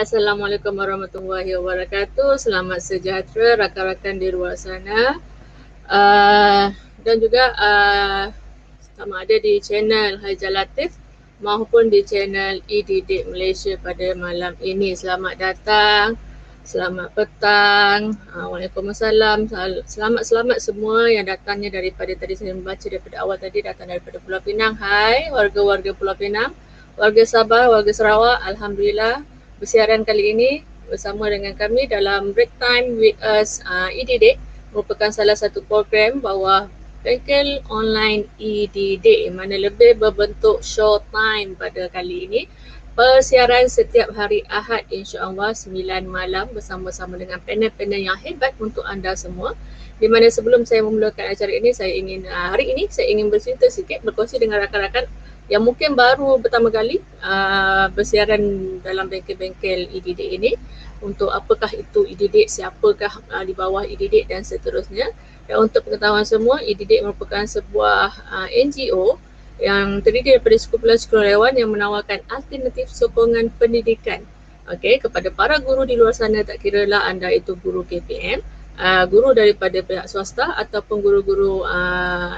Assalamualaikum warahmatullahi wabarakatuh. Selamat sejahtera rakan-rakan di luar sana. Dan juga sama ada di channel Hajar Latif maupun di channel eDidik Malaysia pada malam ini. Selamat datang, selamat petang, Waalaikumsalam. Selamat semua yang datangnya daripada tadi saya membaca daripada awal tadi, datang daripada Pulau Pinang. Hai warga-warga Pulau Pinang, warga Sabah, warga Sarawak. Alhamdulillah bersiaran kali ini bersama dengan kami dalam Break Time with Us eDidik, merupakan salah satu program bawah bengkel online eDidik, mana lebih berbentuk showtime pada kali ini. Persiaran setiap hari Ahad insya-Allah 9 malam bersama-sama dengan panel-panel yang hebat untuk anda semua. Di mana sebelum saya memulakan acara ini, hari ini saya ingin bercerita sikit, berkongsi dengan rakan-rakan yang mungkin baru pertama kali bersiaran dalam bengkel-bengkel eDidik ini, untuk apakah itu eDidik, siapakah di bawah eDidik dan seterusnya. Dan untuk pengetahuan semua, eDidik merupakan sebuah NGO yang terdiri daripada sekumpulan sukarelawan yang menawarkan alternatif sokongan pendidikan kepada para guru di luar sana, tak kiralah anda itu guru KPM, guru daripada pihak swasta ataupun guru-guru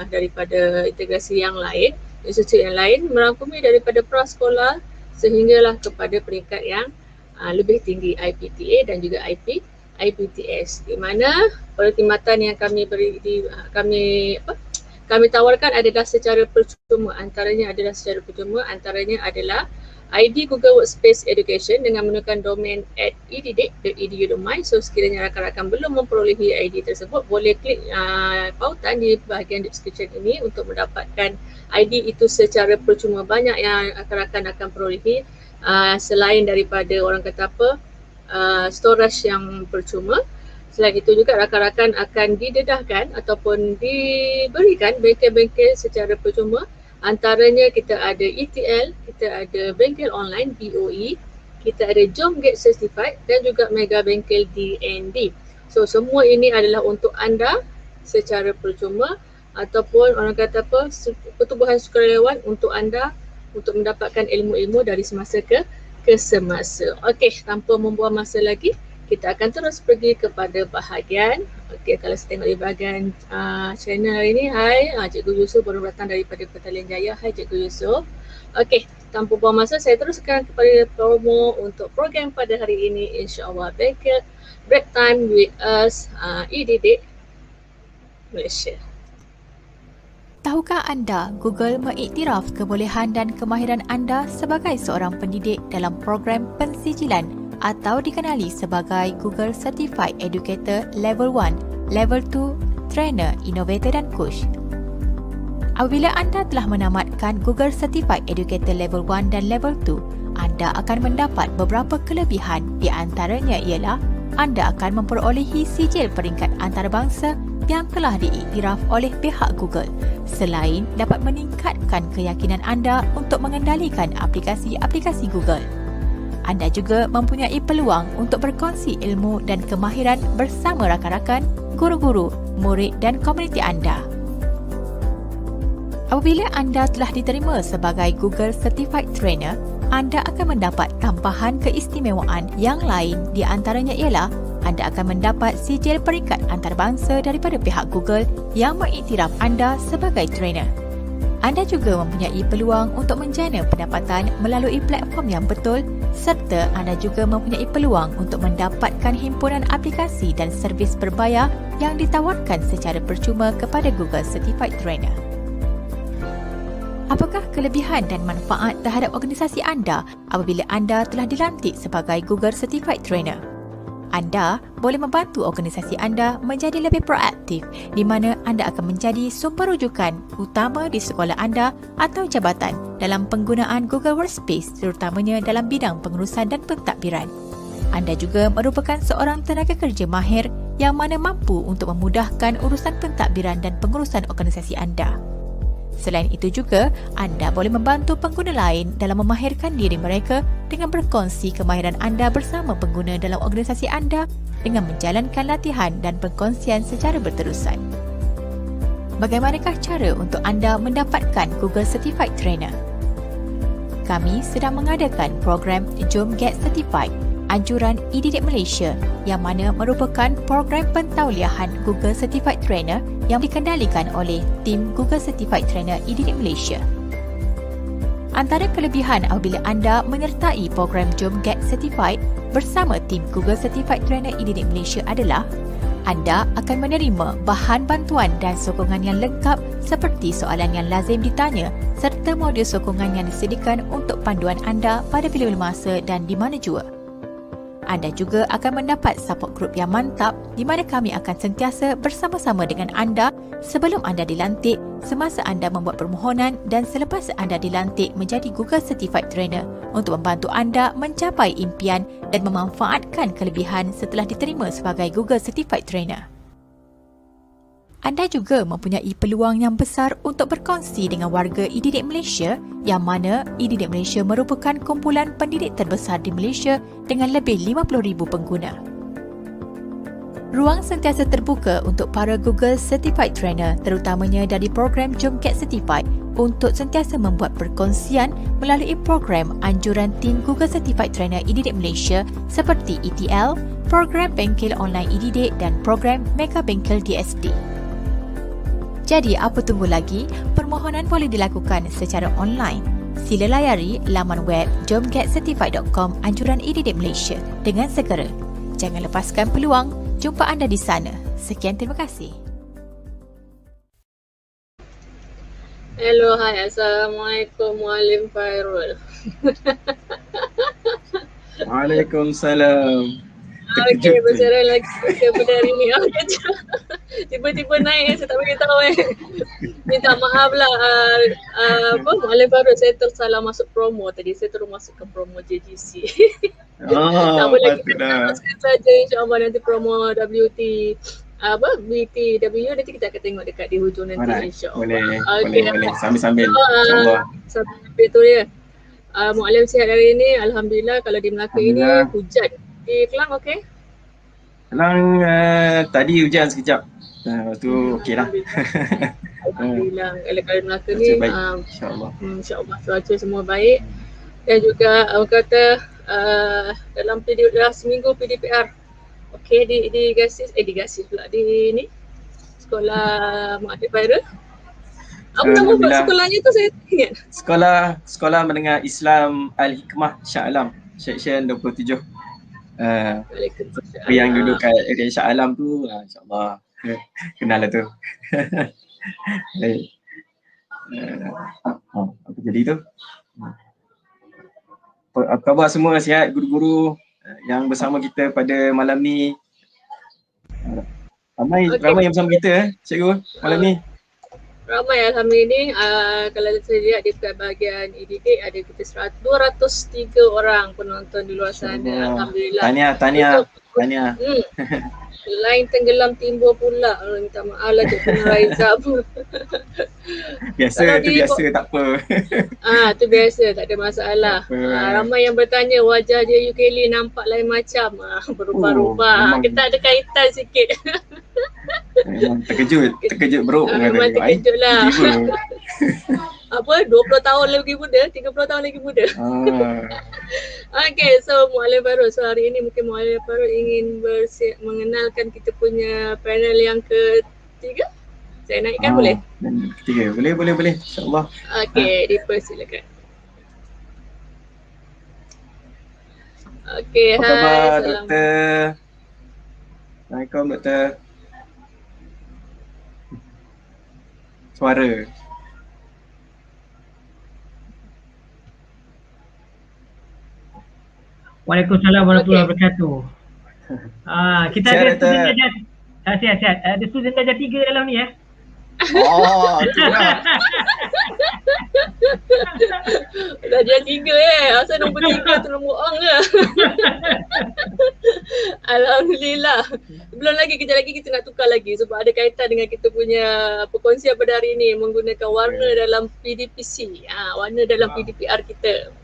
daripada integrasi yang lain, institusi yang lain, merangkumi daripada prasekolah sehinggalah kepada peringkat yang lebih tinggi IPTA dan juga IPTS, di mana perkhidmatan yang kami tawarkan adalah secara percuma. Antaranya adalah ID Google Workspace Education dengan menggunakan domain @edidik.edu.my. So sekiranya rakan-rakan belum memperolehi ID tersebut, boleh klik pautan di bahagian description ini untuk mendapatkan ID itu secara percuma. Banyak yang rakan-rakan akan perolehi selain daripada orang kata storage yang percuma. Selain itu juga rakan-rakan akan didedahkan ataupun diberikan bengkel-bengkel secara percuma. Antaranya kita ada ETL, kita ada bengkel online BOE, kita ada JomGate Certified dan juga mega bengkel DND. So semua ini adalah untuk anda secara percuma, ataupun orang kata pertubuhan sukarelawan untuk anda untuk mendapatkan ilmu-ilmu dari semasa ke semasa. Okey, tanpa membuang masa lagi, kita akan terus pergi kepada bahagian. Kalau saya tengok di bahagian channel hari ini, hai, Cikgu Yusof baru datang daripada Petaling Jaya. Hai Cikgu Yusof. Okey, tanpa buang masa, saya teruskan kepada promo untuk program pada hari ini, insya-Allah. Break Time with Us eDidik Malaysia. Tahukah anda Google mengiktiraf kebolehan dan kemahiran anda sebagai seorang pendidik dalam program pensijilan atau dikenali sebagai Google Certified Educator Level 1, Level 2, Trainer, Innovator dan Coach. Apabila anda telah menamatkan Google Certified Educator Level 1 dan Level 2, anda akan mendapat beberapa kelebihan. Di antaranya ialah anda akan memperolehi sijil peringkat antarabangsa yang telah diiktiraf oleh pihak Google, selain dapat meningkatkan keyakinan anda untuk mengendalikan aplikasi-aplikasi Google. Anda juga mempunyai peluang untuk berkongsi ilmu dan kemahiran bersama rakan-rakan, guru-guru, murid dan komuniti anda. Apabila anda telah diterima sebagai Google Certified Trainer, anda akan mendapat tambahan keistimewaan yang lain. Di antaranya ialah anda akan mendapat sijil peringkat antarabangsa daripada pihak Google yang mengiktiraf anda sebagai trainer. Anda juga mempunyai peluang untuk menjana pendapatan melalui platform yang betul, serta anda juga mempunyai peluang untuk mendapatkan himpunan aplikasi dan servis berbayar yang ditawarkan secara percuma kepada Google Certified Trainer. Apakah kelebihan dan manfaat terhadap organisasi anda apabila anda telah dilantik sebagai Google Certified Trainer? Anda boleh membantu organisasi anda menjadi lebih proaktif, di mana anda akan menjadi sumber rujukan utama di sekolah anda atau jabatan dalam penggunaan Google Workspace, terutamanya dalam bidang pengurusan dan pentadbiran. Anda juga merupakan seorang tenaga kerja mahir yang mana mampu untuk memudahkan urusan pentadbiran dan pengurusan organisasi anda. Selain itu juga, anda boleh membantu pengguna lain dalam memahirkan diri mereka dengan berkongsi kemahiran anda bersama pengguna dalam organisasi anda dengan menjalankan latihan dan perkongsian secara berterusan. Bagaimanakah cara untuk anda mendapatkan Google Certified Trainer? Kami sedang mengadakan program Jom Get Certified anjuran e-didik Malaysia yang mana merupakan program pentauliahan Google Certified Trainer yang dikendalikan oleh tim Google Certified Trainer e-didik Malaysia. Antara kelebihan apabila anda menyertai program Jom Get Certified bersama tim Google Certified Trainer e-didik Malaysia adalah anda akan menerima bahan bantuan dan sokongan yang lengkap seperti soalan yang lazim ditanya serta modul sokongan yang disediakan untuk panduan anda pada bila-bila masa dan di mana jua. Anda juga akan mendapat support group yang mantap di mana kami akan sentiasa bersama-sama dengan anda sebelum anda dilantik, semasa anda membuat permohonan dan selepas anda dilantik menjadi Google Certified Trainer untuk membantu anda mencapai impian dan memanfaatkan kelebihan setelah diterima sebagai Google Certified Trainer. Anda juga mempunyai peluang yang besar untuk berkongsi dengan warga e-didik Malaysia yang mana e-didik Malaysia merupakan kumpulan pendidik terbesar di Malaysia dengan lebih 50,000 pengguna. Ruang sentiasa terbuka untuk para Google Certified Trainer terutamanya dari program Jom Get Certified untuk sentiasa membuat perkongsian melalui program anjuran tim Google Certified Trainer e-didik Malaysia seperti ETL, program Bengkel Online e-didik dan program Mega Bengkel DSD. Jadi apa tunggu lagi? Permohonan boleh dilakukan secara online. Sila layari laman web jomgetcertified.com anjuran e-didik Malaysia dengan segera. Jangan lepaskan peluang. Jumpa anda di sana. Sekian, terima kasih. Hello, hai. Assalamualaikum Muallim Fairul. Waalaikumsalam. Okey, berserai lagi pada hari ni. Tiba-tiba naik, saya tak beritahu Minta maaf lah. Muallim Fairul, saya tersalah masuk promo tadi. Saya terus masuk ke promo JGC. Tak boleh, kita teruskan saja insyaAllah nanti promo BTW nanti kita akan tengok dekat di hujung nanti insyaAllah. Boleh. Sambil-sambil insyaAllah. Sambil tu dia. Muallim sihat hari ini, Alhamdulillah. Kalau di Melaka ini hujan. Di Kelang okey? Kelang tadi hujan sekejap. Lepas tu okey lah. Alhamdulillah. Kalau di Melaka ni insyaAllah. InsyaAllah cuaca semua baik. Dan juga orang kata dalam seminggu PDPR. Okey di Gasis pula di ni sekolah Mak Adik Fairul. Apa nama buat sekolahnya tu saya ingat? Sekolah Menengah Islam Al-Hikmah Shah Alam, Seksyen 27. Yang duduk kat area Shah Alam tu, insyaAllah kenal lah tu. Baik. Apa jadi tu? Apa khabar semua, sihat guru-guru yang bersama kita pada malam ni? Ramai yang bersama kita cikgu malam ni. Ramai alhamdulillah. Kalau saya lihat di bahagian e-didik ada kita 203 orang penonton di luar sana. Alhamdulillah. Tahniah. Lain tenggelam timbul pula. Minta maaf lah Cik Puan Raizab. Biasa tak apa. Tu biasa, tak ada masalah. Ramai yang bertanya wajah dia Yukeli nampak lain macam. Berubah-ubah. Kita ada kaitan sikit. Terkejut bro. Memang terkejut lah. 20 tahun lagi muda, 30 tahun lagi muda. Okay, so Muallim Fairul, so hari ini mungkin Muallim Fairul ingin mengenalkan kita punya panel yang ketiga. Saya naikkan boleh? Ketiga, boleh insyaAllah. Okay, dipersilakan. Okay, apa khabar doktor? Assalamualaikum doktor. Suara. Waalaikumsalam warahmatullahi wabarakatuh. Kita ada student darjah sihat. Ada student darjah 3 dalam ni Darjah 3 asal nombor 3 tu nombor orang ke? Alhamdulillah. Belum lagi, kejap lagi kita nak tukar lagi sebab ada kaitan dengan kita punya perkongsian pada hari ni menggunakan warna dalam PDPC. Warna dalam PDPR kita.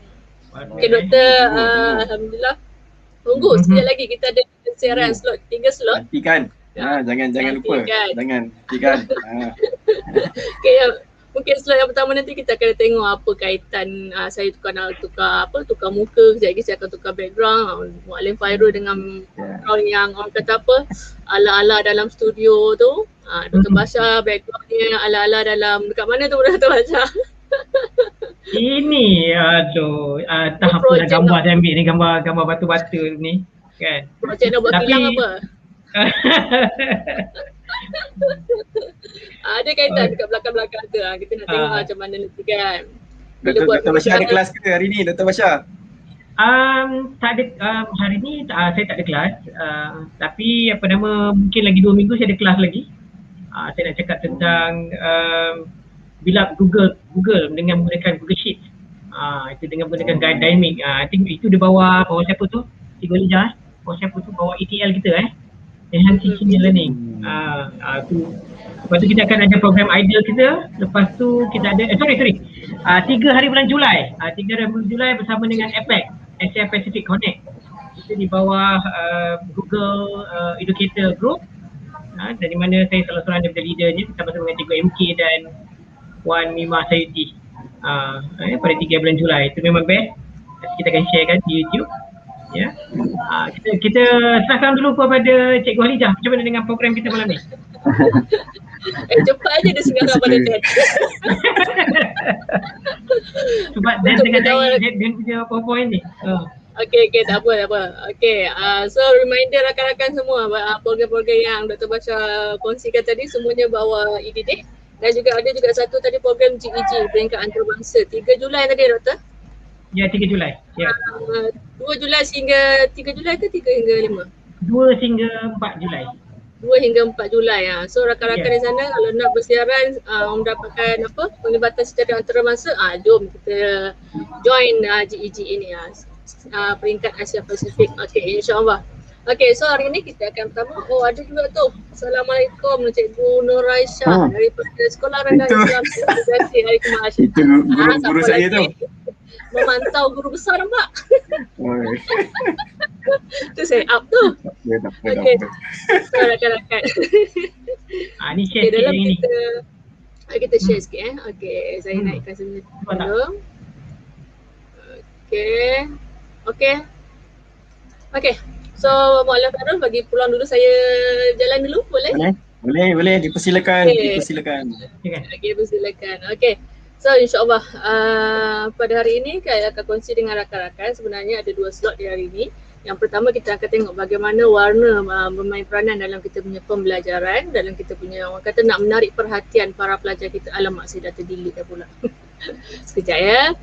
Okay doktor, Alhamdulillah. Tunggu sekejap lagi, kita ada siaran slot, 3 slot. Nantikan. Jangan lupa. Jangan nantikan. Okay, Mungkin slide yang pertama nanti kita akan tengok apa kaitan saya tukar muka, kejap lagi saya akan tukar background. Muallim Fairul dengan background yang orang kata apa, ala-ala dalam studio tu. Dr. Basha backgroundnya ala-ala dalam, dekat mana tu Dr. Basha? Ini tak apa dah gambar saya ambil ni, gambar batu-batu ni kan. Projek nak buat kilang apa? Ada kaitan dekat belakang-belakang tu. Kita nak tengok macam mana nanti kan. Dr. Basha ada kelas ke hari ni Dr. Basha? Tak ada, hari ni saya tak ada kelas, tapi mungkin lagi 2 minggu saya ada kelas lagi. Saya nak cakap tentang build up Google dengan menggunakan Google Sheets. Itu dengan menggunakan guide dynamic. I think itu di bawah siapa tu? Cikgu Lijah. Bawah siapa tu? Bawah ETL kita Enhanced Teaching and Learning. Tu. Lepas tu kita akan ada program idea kita. Lepas tu kita ada 3 hari bulan Julai. 3 hari bulan Julai bersama dengan APEC, Asia Pacific Connect. Itu di bawah Google Educator Group. Dari mana saya salah seorang daripada leadernya bersama-sama dengan Cikgu MK dan Puan Mimah Sayuti pada 3 bulan Julai. Itu memang best. Kita akan sharekan di YouTube. Ya. Kita serahkan dulu kepada Cikgu Halijah. Macam mana dengan program kita malam ni? Cepat aja dia sekarang pada Dan. Sebab Dan tengah naik Dan punya PowerPoint ni. Okay, tak apa. Okay, so reminder rakan-rakan semua, program-program yang Dr. Basha kongsikan tadi semuanya bawa EDD. Dan juga ada satu tadi program GEG, peringkat antarabangsa. 3 Julai tadi Doktor? Ya, 3 Julai. Ya. 2 Julai hingga 3 Julai ke 3 hingga 5? 2 hingga 4 Julai. 2 hingga 4 Julai. So rakan-rakan di sana kalau nak bersiaran mendapatkan penglibatan secara antarabangsa, jom kita join GEG ini peringkat Asia Pasifik. Okay, insyaAllah. Okay, so hari ni kita akan pertama, ada juga tu. Assalamualaikum Cikgu Nur Aisyah daripada Sekolah Rendah Islam Sertifikasi Hari Kemas. Itu guru saya tu. Memantau guru besar nampak? Tu saya up tu. Okay, so rakan-rakan. Ni share sikit yang ni. Kita share sikit Okay, saya naikkan sebenarnya dulu. Okay. So Muallim Fairul bagi peluang dulu, saya jalan dulu, boleh? Boleh, dipersilakan. Okay, persilakan. Okay, so insyaAllah pada hari ini saya akan kongsi dengan rakan-rakan. Sebenarnya ada 2 slot di hari ini. Yang pertama kita akan tengok bagaimana warna bermain peranan dalam kita punya pembelajaran, dalam kita punya, orang kata nak menarik perhatian para pelajar kita. Alamak, saya dah terdelete dah pula. Sekejap ya.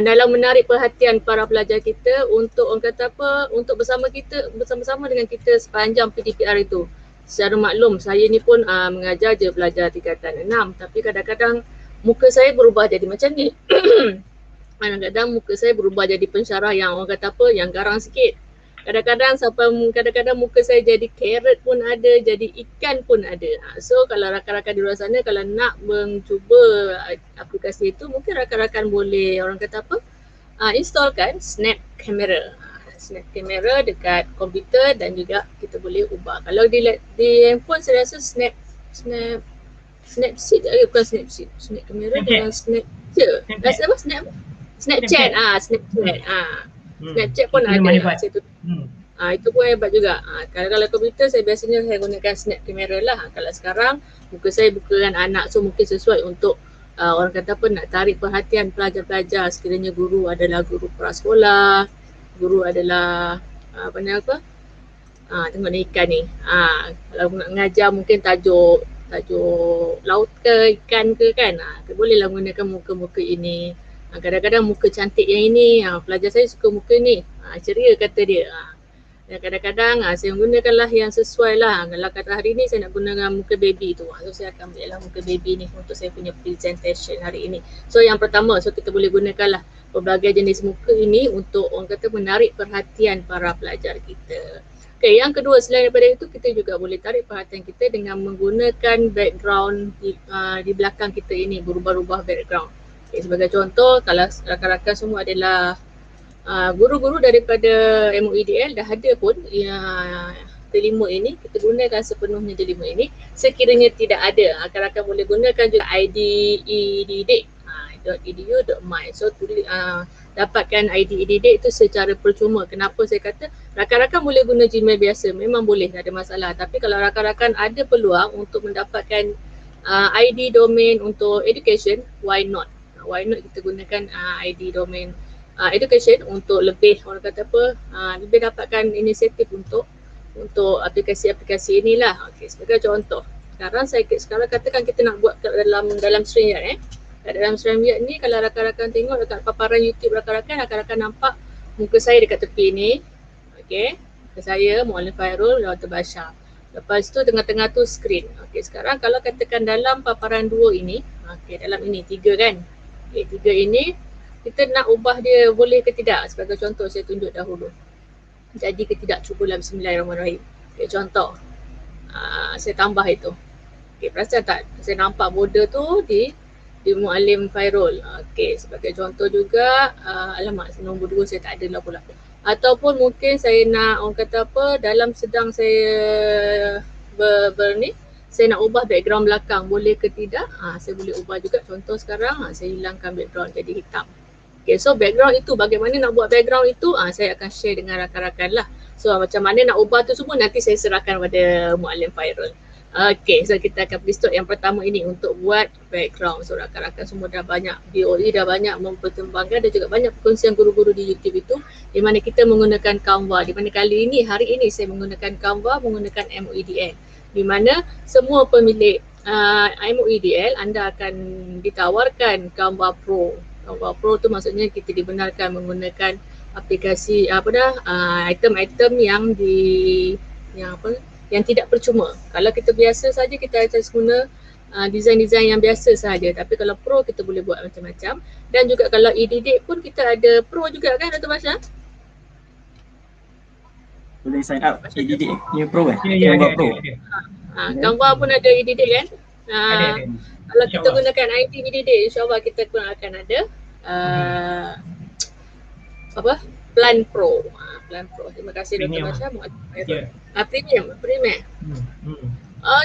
Dalam menarik perhatian para pelajar kita untuk orang kata untuk bersama-sama dengan kita sepanjang PDPR itu. Secara maklum saya ni pun mengajar je pelajar tingkatan 6, tapi kadang-kadang muka saya berubah jadi macam ni. Kadang-kadang muka saya berubah jadi pensyarah yang orang kata yang garang sikit. Kadang-kadang muka saya jadi carrot pun ada, jadi ikan pun ada. So kalau rakan-rakan di luar sana kalau nak mencuba aplikasi itu, mungkin rakan-rakan boleh orang kata installkan Snap Camera. Snap Camera dekat komputer dan juga kita boleh ubah. Kalau di handphone saya rasa Snapseed, bukan Snapseed. Snap Camera dengan Snapchat. Snapchat. Snapchat pun ada. Itu pun hebat juga. Kalau komputer saya biasanya saya gunakan Snap Camera lah. Kalau sekarang muka saya bukan anak, so mungkin sesuai untuk orang kata nak tarik perhatian pelajar-pelajar. Sekiranya guru adalah guru prasekolah, guru adalah tengok ni ikan ni. Kalau nak mengajar mungkin tajuk laut ke ikan ke kan. Bolehlah gunakan muka-muka ini. Kadang-kadang muka cantik yang ini, pelajar saya suka muka ni, ceria kata dia. Dan kadang-kadang saya menggunakanlah yang sesuai lah. Kalau kata hari ni saya nak gunakan muka baby tu, so saya akan ambil lah muka baby ni untuk saya punya presentation hari ini. So yang pertama, so kita boleh gunakanlah pelbagai jenis muka ini untuk orang kata menarik perhatian para pelajar kita. Okay, yang kedua selain daripada itu, kita juga boleh tarik perhatian kita dengan menggunakan background di belakang kita ini, berubah-ubah background. Okay, sebagai contoh, kalau rakan-rakan semua adalah guru-guru daripada MUIDL dah ada pun lima ini, kita gunakan sepenuhnya je 5 ini. Sekiranya tidak ada, rakan-rakan boleh gunakan juga ID e-didik .edu.my. So dapatkan ID e-didik itu secara percuma. Kenapa saya kata rakan-rakan boleh guna Gmail biasa, memang boleh, tak ada masalah. Tapi kalau rakan-rakan ada peluang untuk mendapatkan ID domain untuk education, why not? Why not kita gunakan ID domain education untuk lebih, orang kata apa, lebih dapatkan inisiatif untuk aplikasi-aplikasi inilah. Okey, sebagai contoh, sekarang katakan kita nak buat dalam StreamYard dalam StreamYard ni, kalau rakan-rakan tengok dekat paparan YouTube rakan-rakan nampak muka saya dekat tepi ni. Okey, muka saya Muallim Fairul Dr. Bashar. Lepas tu tengah-tengah tu skrin. Okey, sekarang kalau katakan dalam paparan 2 ini, okey, dalam ini 3 kan. Okey, 3 ini kita nak ubah dia boleh ke tidak? Sebagai contoh saya tunjuk dahulu. Jadi ke tidak, cubalah bismillahirrahmanirrahim. Okey, contoh. Saya tambah itu. Okey, perasan tak? Saya nampak border tu di Muallim Fairul. Okey, sebagai contoh juga, alamak nombor 2 saya tak ada lah pula. Ataupun mungkin saya nak, orang kata apa, dalam sedang saya saya nak ubah background belakang, boleh ke tidak? Saya boleh ubah juga. Contoh sekarang, saya hilangkan background jadi hitam. Okay, so background itu, bagaimana nak buat background itu, saya akan share dengan rakan-rakan lah. So macam mana nak ubah tu semua nanti saya serahkan pada Muallim Fairul. Okay, so kita akan pergi start yang pertama ini untuk buat background. So rakan-rakan semua dah banyak, DOE dah banyak mempertimbangkan dan juga banyak perkongsian guru-guru di YouTube itu di mana kita menggunakan Canva. Di mana hari ini saya menggunakan Canva, menggunakan MOEDL. Di mana semua pemilik MOEDL anda akan ditawarkan Canva Pro. Canva Pro tu maksudnya kita dibenarkan menggunakan aplikasi item-item yang tidak percuma. Kalau kita biasa saja kita akan guna design-design yang biasa saja. Tapi kalau Pro kita boleh buat macam-macam. Dan juga kalau e-didik pun kita ada Pro juga kan Dr. Basha? Boleh sign up e-didik new Pro Ya, Canva Pro. Canva pun ada e-didik kan? Ada. Kalau kita gunakan IT e-didik, insyaAllah kita pun akan ada Plan Pro. Plan Pro. Terima kasih Dr. Basha. Premium.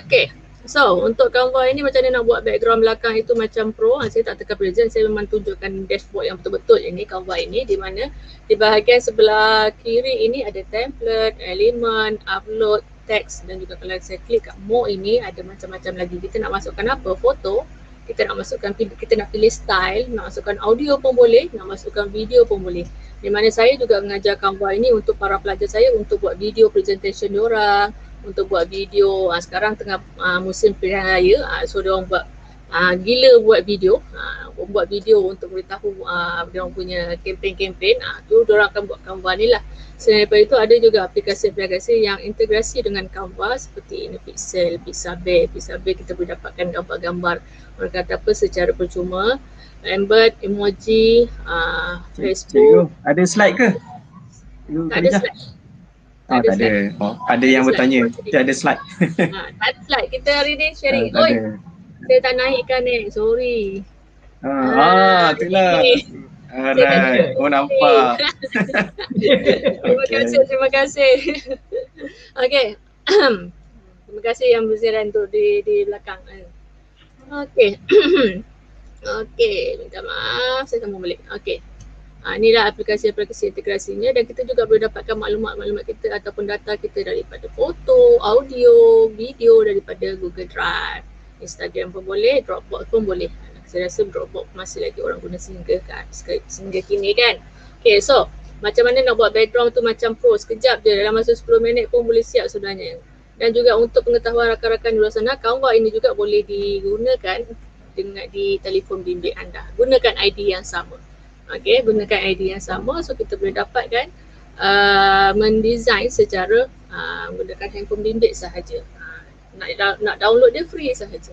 Okay. So untuk Canva ini macam mana nak buat background belakang itu macam Pro. Saya tak tekan present, saya memang tunjukkan dashboard yang betul-betul ini Canva ini, di mana di bahagian sebelah kiri ini ada template, element, upload, text, dan juga kalau saya klik kat more ini ada macam-macam lagi. Kita nak masukkan apa? Foto. Kita nak masukkan, kita nak pilih style, nak masukkan audio pun boleh, nak masukkan video pun boleh. Di mana saya juga mengajar Canva ini untuk para pelajar saya untuk buat video presentation diorang, untuk buat video, sekarang tengah musim pilihan raya, so diorang buat gila buat video, untuk beritahu diorang punya kempen-kempen, tu diorang akan buat Canva ni lah. Selain daripada itu ada juga aplikasi-aplikasi yang integrasi dengan Canva seperti ini Pixel, Pixabay kita boleh dapatkan gambar-gambar orang kata apa secara percuma, embed, emoji, Facebook. Ada slide ke? Tak ada slide. Tak ada. Ada yang bertanya. Tak ada slide. Tak ada slide. Kita hari ni sharing. Oi, saya tak naikkan ni. Sorry. Itulah. Alright. Oh nampak. Terima kasih. Okay. Terima kasih yang berziaran tu di belakang. Okay. Okay. Minta maaf. Saya sambung balik. Okay. Inilah aplikasi-aplikasi integrasinya dan kita juga boleh dapatkan maklumat-maklumat kita ataupun data kita daripada foto, audio, video daripada Google Drive, Instagram pun boleh, Dropbox pun boleh. Saya rasa Dropbox masih lagi orang guna sehingga kini kan. Okay, so macam mana nak buat background tu macam Pro, sekejap je, dalam masa 10 minit pun boleh siap sebenarnya. Dan juga untuk pengetahuan rakan-rakan di luar sana, Canva ini juga boleh digunakan di telefon bimbit anda. Gunakan ID yang sama. Okay, gunakan ID yang sama, so kita boleh dapatkan mendesign secara menggunakan handphone bimbit sahaja. Nak download dia free sahaja.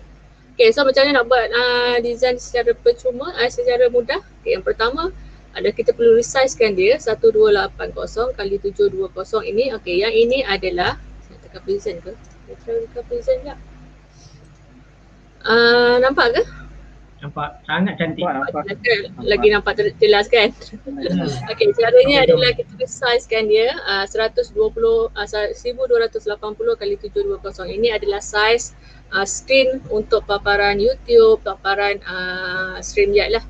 Okay, so macam mana nak buat design secara percuma, secara mudah. Okay, yang pertama kita perlu resizekan dia 1280 kali 720 ini. Okay, yang ini adalah, saya tekan present ke? Saya tekan present tak? Nampak ke? Nampak sangat cantik. Nampak. Lagi nampak jelas kan? Okey, caranya adalah kita sizekan dia 1280 kali 720. Ini adalah size screen untuk paparan YouTube, paparan StreamYard lah.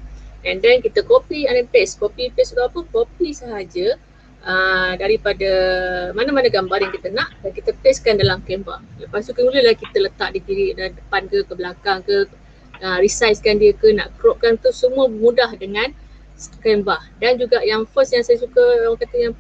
And then kita copy and paste. Copy paste tu apa? Copy sahaja daripada mana-mana gambar yang kita nak dan kita pastekan dalam Canva. Lepas tu mulalah kita letak di kiri dan depan ke belakang ke, resizekan dia ke, nak cropkan tu semua mudah dengan Canva. Dan juga yang first yang saya suka, orang kata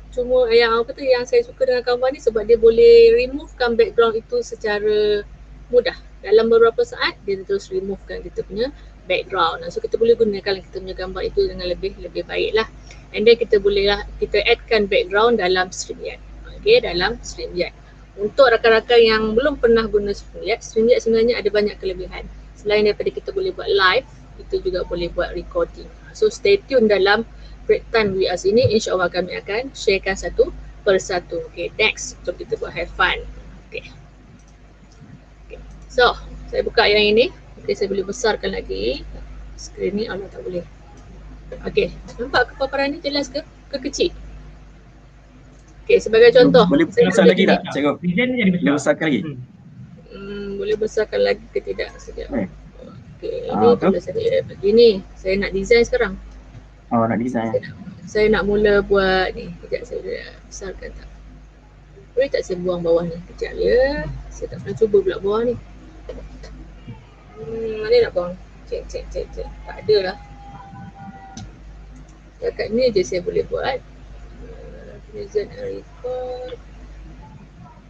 yang saya suka dengan Canva ni sebab dia boleh removekan background itu secara mudah. Dalam beberapa saat dia terus removekan kita punya background. So kita boleh gunakan kita punya gambar itu dengan lebih baik lah. And then kita addkan background dalam StreamYard. Okay, dalam StreamYard. Untuk rakan-rakan yang belum pernah guna StreamYard sebenarnya ada banyak kelebihan. Selain daripada kita boleh buat live, kita juga boleh buat recording. So stay tune dalam break time with us ini, insyaAllah kami akan sharekan satu persatu. Okay, next. So kita buat have fun. Okay. So, saya buka yang ini. Okay, saya boleh besarkan lagi skrin ni. Allah, tak boleh. Okay, nampak ke paparan ni jelas ke? Ke kecil? Okay, sebagai contoh. Boleh besar lagi tak, cikgu? Design ni jadi besar. Boleh besarkan lagi? Boleh besarkan lagi ke tidak? Sekejap. Okay, ini tu? kalau saya begini. Saya nak design sekarang. Oh, nak design. Saya nak mula buat ni. Sekejap, saya boleh besarkan tak? Boleh tak saya buang bawah ni? Sekejap ya. Saya tak pernah cuba pula bawah ni. Mana nak buang? Cek. Tak ada lah. Dekat ni je saya boleh buat. Present and record.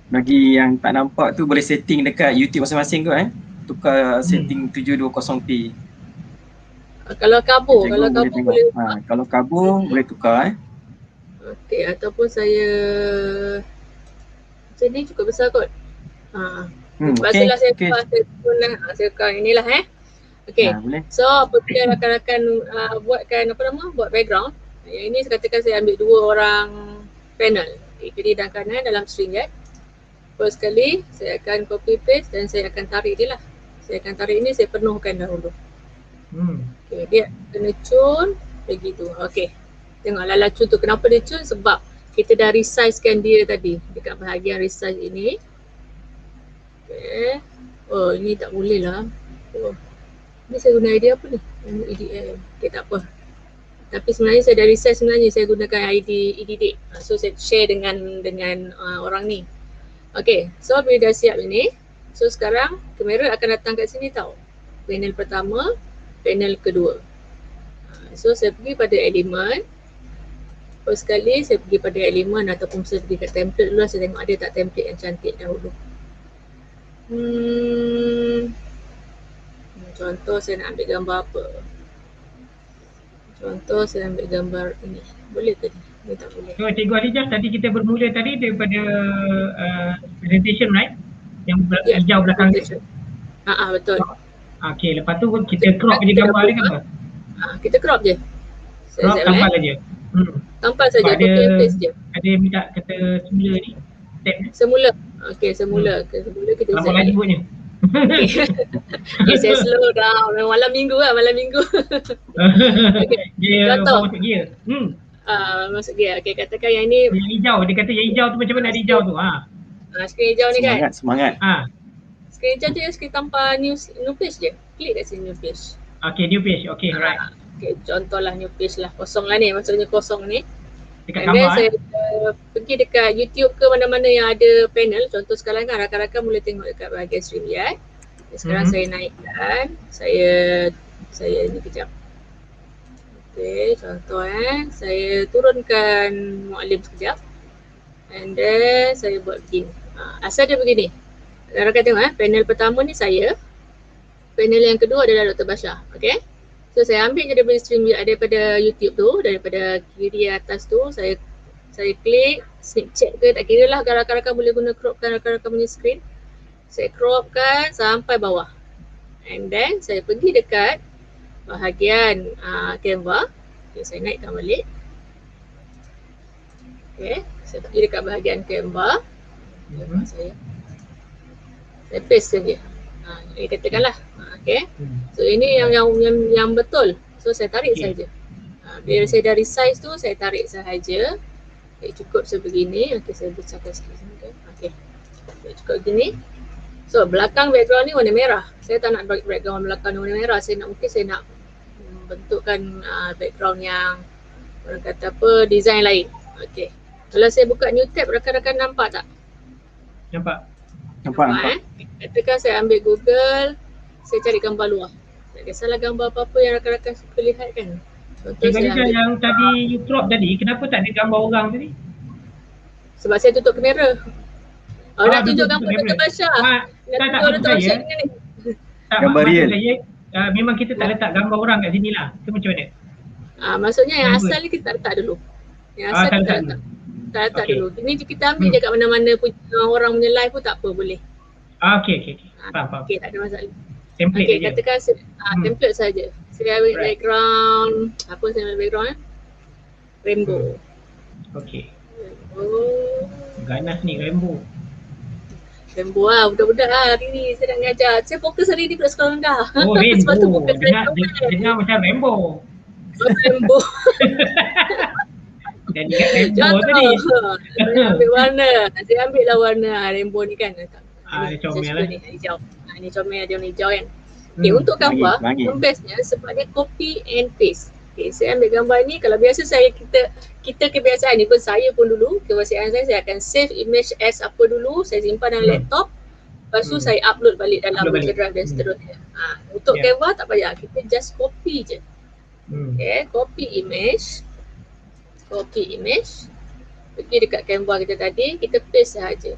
Bagi yang tak nampak tu boleh setting dekat YouTube masing-masing tu tukar setting 720p. Kalau kabur, boleh kalau kabur boleh tukar Okey, ataupun saya macam ni cukup besar kot. Lepas saya tukar inilah Okey. So apabila rakan-rakan buat background. Yang ini saya katakan saya ambil 2 orang panel. Okay, kiri dan kanan dalam StreamYard. First kali saya akan copy paste dan saya akan tarik dia lah. Saya akan tarik ini, saya penuhkan dahulu. Okay, dia kena cun begitu. Okay, tengok lala cun tu. Kenapa dia cun? Sebab kita dah resizekan dia tadi dekat bahagian resize ini. Okay. Oh, ini tak boleh lah. Oh. Ni saya guna idea apa ni? EDM. Okay, tak apa. Tapi sebenarnya saya dah resize sebenarnya. Saya gunakan ID EDD. So saya share dengan orang ni. Okay, so bila dah siap ini, so sekarang kamera akan datang kat sini tau. Panel pertama, panel kedua. So saya pergi pada elemen. First kali saya pergi pada elemen ataupun saya pergi kat template dulu. Saya tengok ada tak template yang cantik dahulu. Contoh saya nak ambil gambar apa? Contoh saya ambil gambar ini. Boleh ke ni? Ni tak boleh. So Cikgu Alijah, tadi kita bermula tadi daripada presentation, right? Yang hijau belakang ni. Betul. Okay, lepas tu kita crop je gambar dia ke apa? Kita crop je. Crop tampal aja. Tampal saja, copy and paste je. Ada yang minta kata semula ni? Tab ni? Semula. Okay, semula. Semula kita lama lagi buatnya. Saya slow down. Malam minggu lah, malam minggu. Okay, dia contoh. masuk gear. Masuk gear. Okay, katakan yang ni. Yang hijau, dia kata yang hijau tu macam mana ada hijau tu? Skrin hijau ni kan? Semangat. Skrin hijau tu skrin tanpa new page je. Klik kat sini new page. Okay, new page. Okay, right. Okay, contohlah new page lah. Kosong lah ni, maksudnya kosong ni. Dekat And then gambar saya pergi dekat YouTube ke mana-mana yang ada panel. Contoh sekarang kan rakan-rakan boleh tengok dekat bahagian StreamYard. Sekarang saya naikkan. Saya ni kejap. Okay, contoh saya turunkan Muallim sekejap. And then saya buat begini. Asal dia begini. Rakan tengok panel pertama ni saya. Panel yang kedua adalah Dr. Bashar. Okay. So saya ambil daripada StreamYard, daripada YouTube tu, daripada kiri atas tu, saya klik Snapchat ke, tak kira lah, rakan-rakan boleh guna cropkan rakan-rakan punya screen. Saya cropkan sampai bawah. And then saya pergi dekat bahagian Canva. Okay, saya naikkan balik. Okay, saya pergi dekat bahagian Canva. Saya paste saja. Katakanlah Okay. So ini yang betul. So saya tarik saja. Bila saya dah resize tu, saya tarik sahaja. Okay, cukup sebegini. Okay, saya besarkan sikit. Okay, cukup gini. So belakang background ni warna merah. Saya tak nak background belakang warna merah. Mungkin saya nak bentukkan background yang orang kata apa, design lain. Okay. Kalau saya buka new tab, rakan-rakan nampak tak? Nampak. Nampak. Katakan saya ambil Google, saya cari gambar luar. Tak kisahlah gambar apa-apa yang rakan-rakan suka lihat kan. Contoh saya ambil yang tadi you crop tadi, kenapa tak ada gambar orang tadi? sebab saya tutup kamera. Nak tunjuk gambar kamera. Dr. Basha. Nak tak tunjuk Dr. Basha saya. dengan ni. Tak, Gambar real. Saya, memang kita tak letak gambar orang kat sini lah. Itu macam mana? Maksudnya yang Gambar. asal ni kita letak dulu. Yang Ah, asal tak kita letak letak. Tak letak Okey. dulu. Ini kita ambil je kat mana-mana punya orang punya live pun tak apa, boleh. Okey. Faham. Okey, tak ada masalah. Template Okey, saja. katakan template saja. Saya ambil Right. background, apa saya ambil background Rainbow. Okey. Oh, Ganas ni Rainbow. Rainbow lah, budak-budak lah hari ni saya nak mengajar. Saya fokus hari ni pada sekolah rendah. Oh, Sebab tu Rainbow. fokus Dengar macam Rainbow. Rainbow. Dan ingat Rainbow tadi. Saya ambil warna. Saya ambil lah warna rainbow ni kan. Dia Saya comel suka lah. ni, hijau. Ni comel, dia warna hijau kan. Okay, untuk gambar, bagi. yang bestnya sebab dia copy and paste. Okay, saya ambil gambar ni, kalau biasa kita kebiasaan ni pun saya pun dulu, kebiasaan saya akan save image as apa dulu, saya simpan dalam laptop, lepas tu saya upload balik dalam Google Drive dan seterusnya. Untuk Canva tak payah, kita just copy je. Okay, copy image, pergi dekat Canva kita tadi, kita paste sahaja.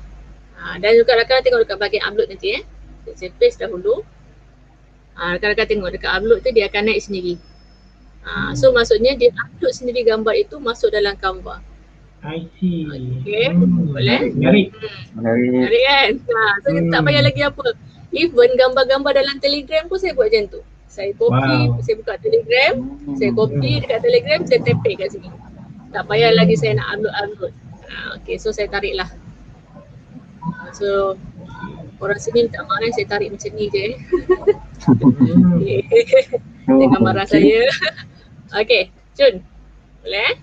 Dan juga rakan-rakan tengok dekat bahagian upload nanti saya paste dahulu. Rakan-rakan tengok dekat upload tu dia akan naik sendiri. So maksudnya dia upload sendiri gambar itu masuk dalam Canva. I see. Okay, boleh? Menarik. Menarik kan? So kita tak payah lagi apa. Even gambar-gambar dalam Telegram pun saya buat macam tu. Saya copy, saya buka Telegram, saya copy dekat Telegram, saya tape kat sini. Tak payah lagi saya nak upload. Okay, so saya tarik lah. So orang sini minta maaf saya tarik macam ni je. Okay. Jangan marah saya. Okay, Jun. Boleh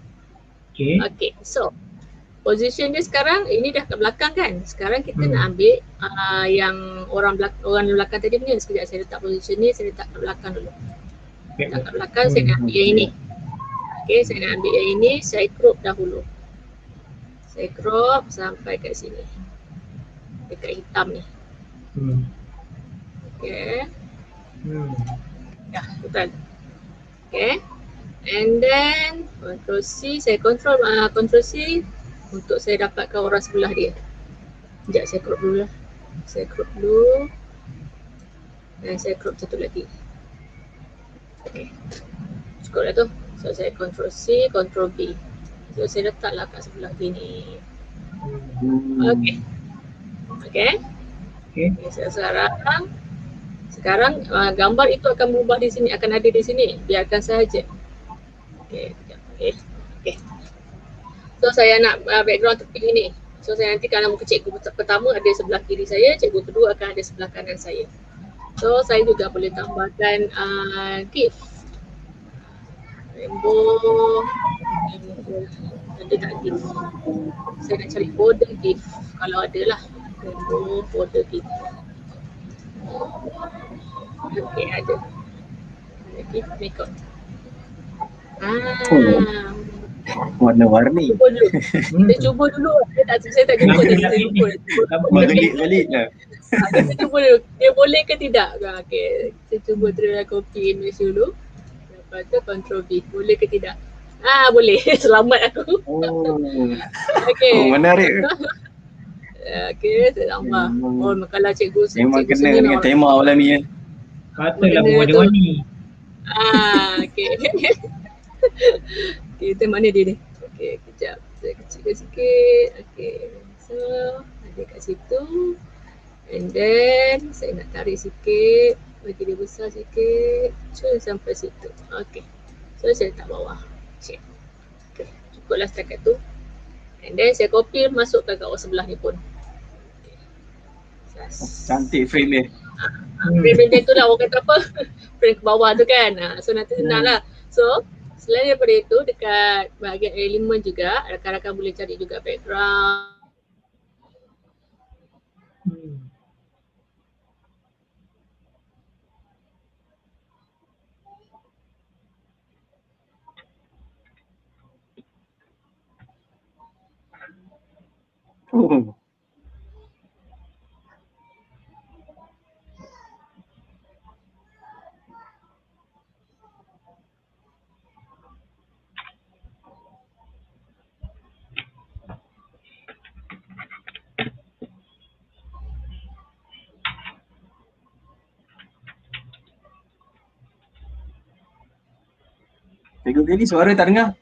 Okay, so position dia sekarang, ini dah kat belakang kan. Sekarang kita nak ambil yang orang belakang tadi punya. Sekejap saya letak position ni, saya letak kat belakang dulu. Letak kat belakang, saya nak ambil yang ini. Okay, saya nak ambil yang ini, saya crop dahulu. Saya crop sampai kat sini. Dekat hitam ni. Okay. Dah, betul. Okay. And then Ctrl C, saya Ctrl C untuk saya dapatkan orang sebelah dia. Sekejap saya crop dulu lah. Saya crop dulu. Dan saya crop satu lagi. Okay. Cukup dah tu. So saya Ctrl C, Ctrl V. So saya letaklah kat sebelah sini. Okay. Okay. So sekarang gambar itu akan berubah di sini, akan ada di sini. Biarkan sahaja. Okay. So saya nak background tepi ini. So saya nanti kalau muka cikgu pertama ada sebelah kiri saya, cikgu kedua akan ada sebelah kanan saya. So saya juga boleh tambahkan GIF. Rainbow. Ada tak GIF? Saya nak cari folder GIF. Kalau ada lah. Rainbow folder GIF. Okay, ada. GIF makeup. Warna-warni. Cuba dulu. Kita cuba dulu. Saya tak jumpa dia. Saya jumpa. Bergelik-gelik lah. Kita cuba dulu. Dia boleh ke tidak? Okay. Kita cuba terus copy image dulu. Lepas tu Ctrl V. Boleh ke tidak? Boleh. Selamat aku. Okay. Menarik. Okay, saya tambah. Kalau cikgu memang kena dengan tema malam ni. Patutlah berwarna-warni. Okay. Kita mana dia ni? Okay, kejap. Saya kecilkan sikit. Okay. So, ada kat situ. And then, saya nak tarik sikit. Bagi dia besar sikit. Cun sampai situ. Okay. So, saya letak bawah. Check. Okay. Cukuplah setakat tu. And then, saya copy masukkan kat sebelah ni pun. Cantik frame dia. Frame macam tu lah, orang kata apa, frame ke bawah tu kan. So nanti senang lah. So selain daripada itu, dekat bahagian elemen juga, rakan-rakan boleh cari juga background. Oh. Cikgu Kelly suara tak dengar.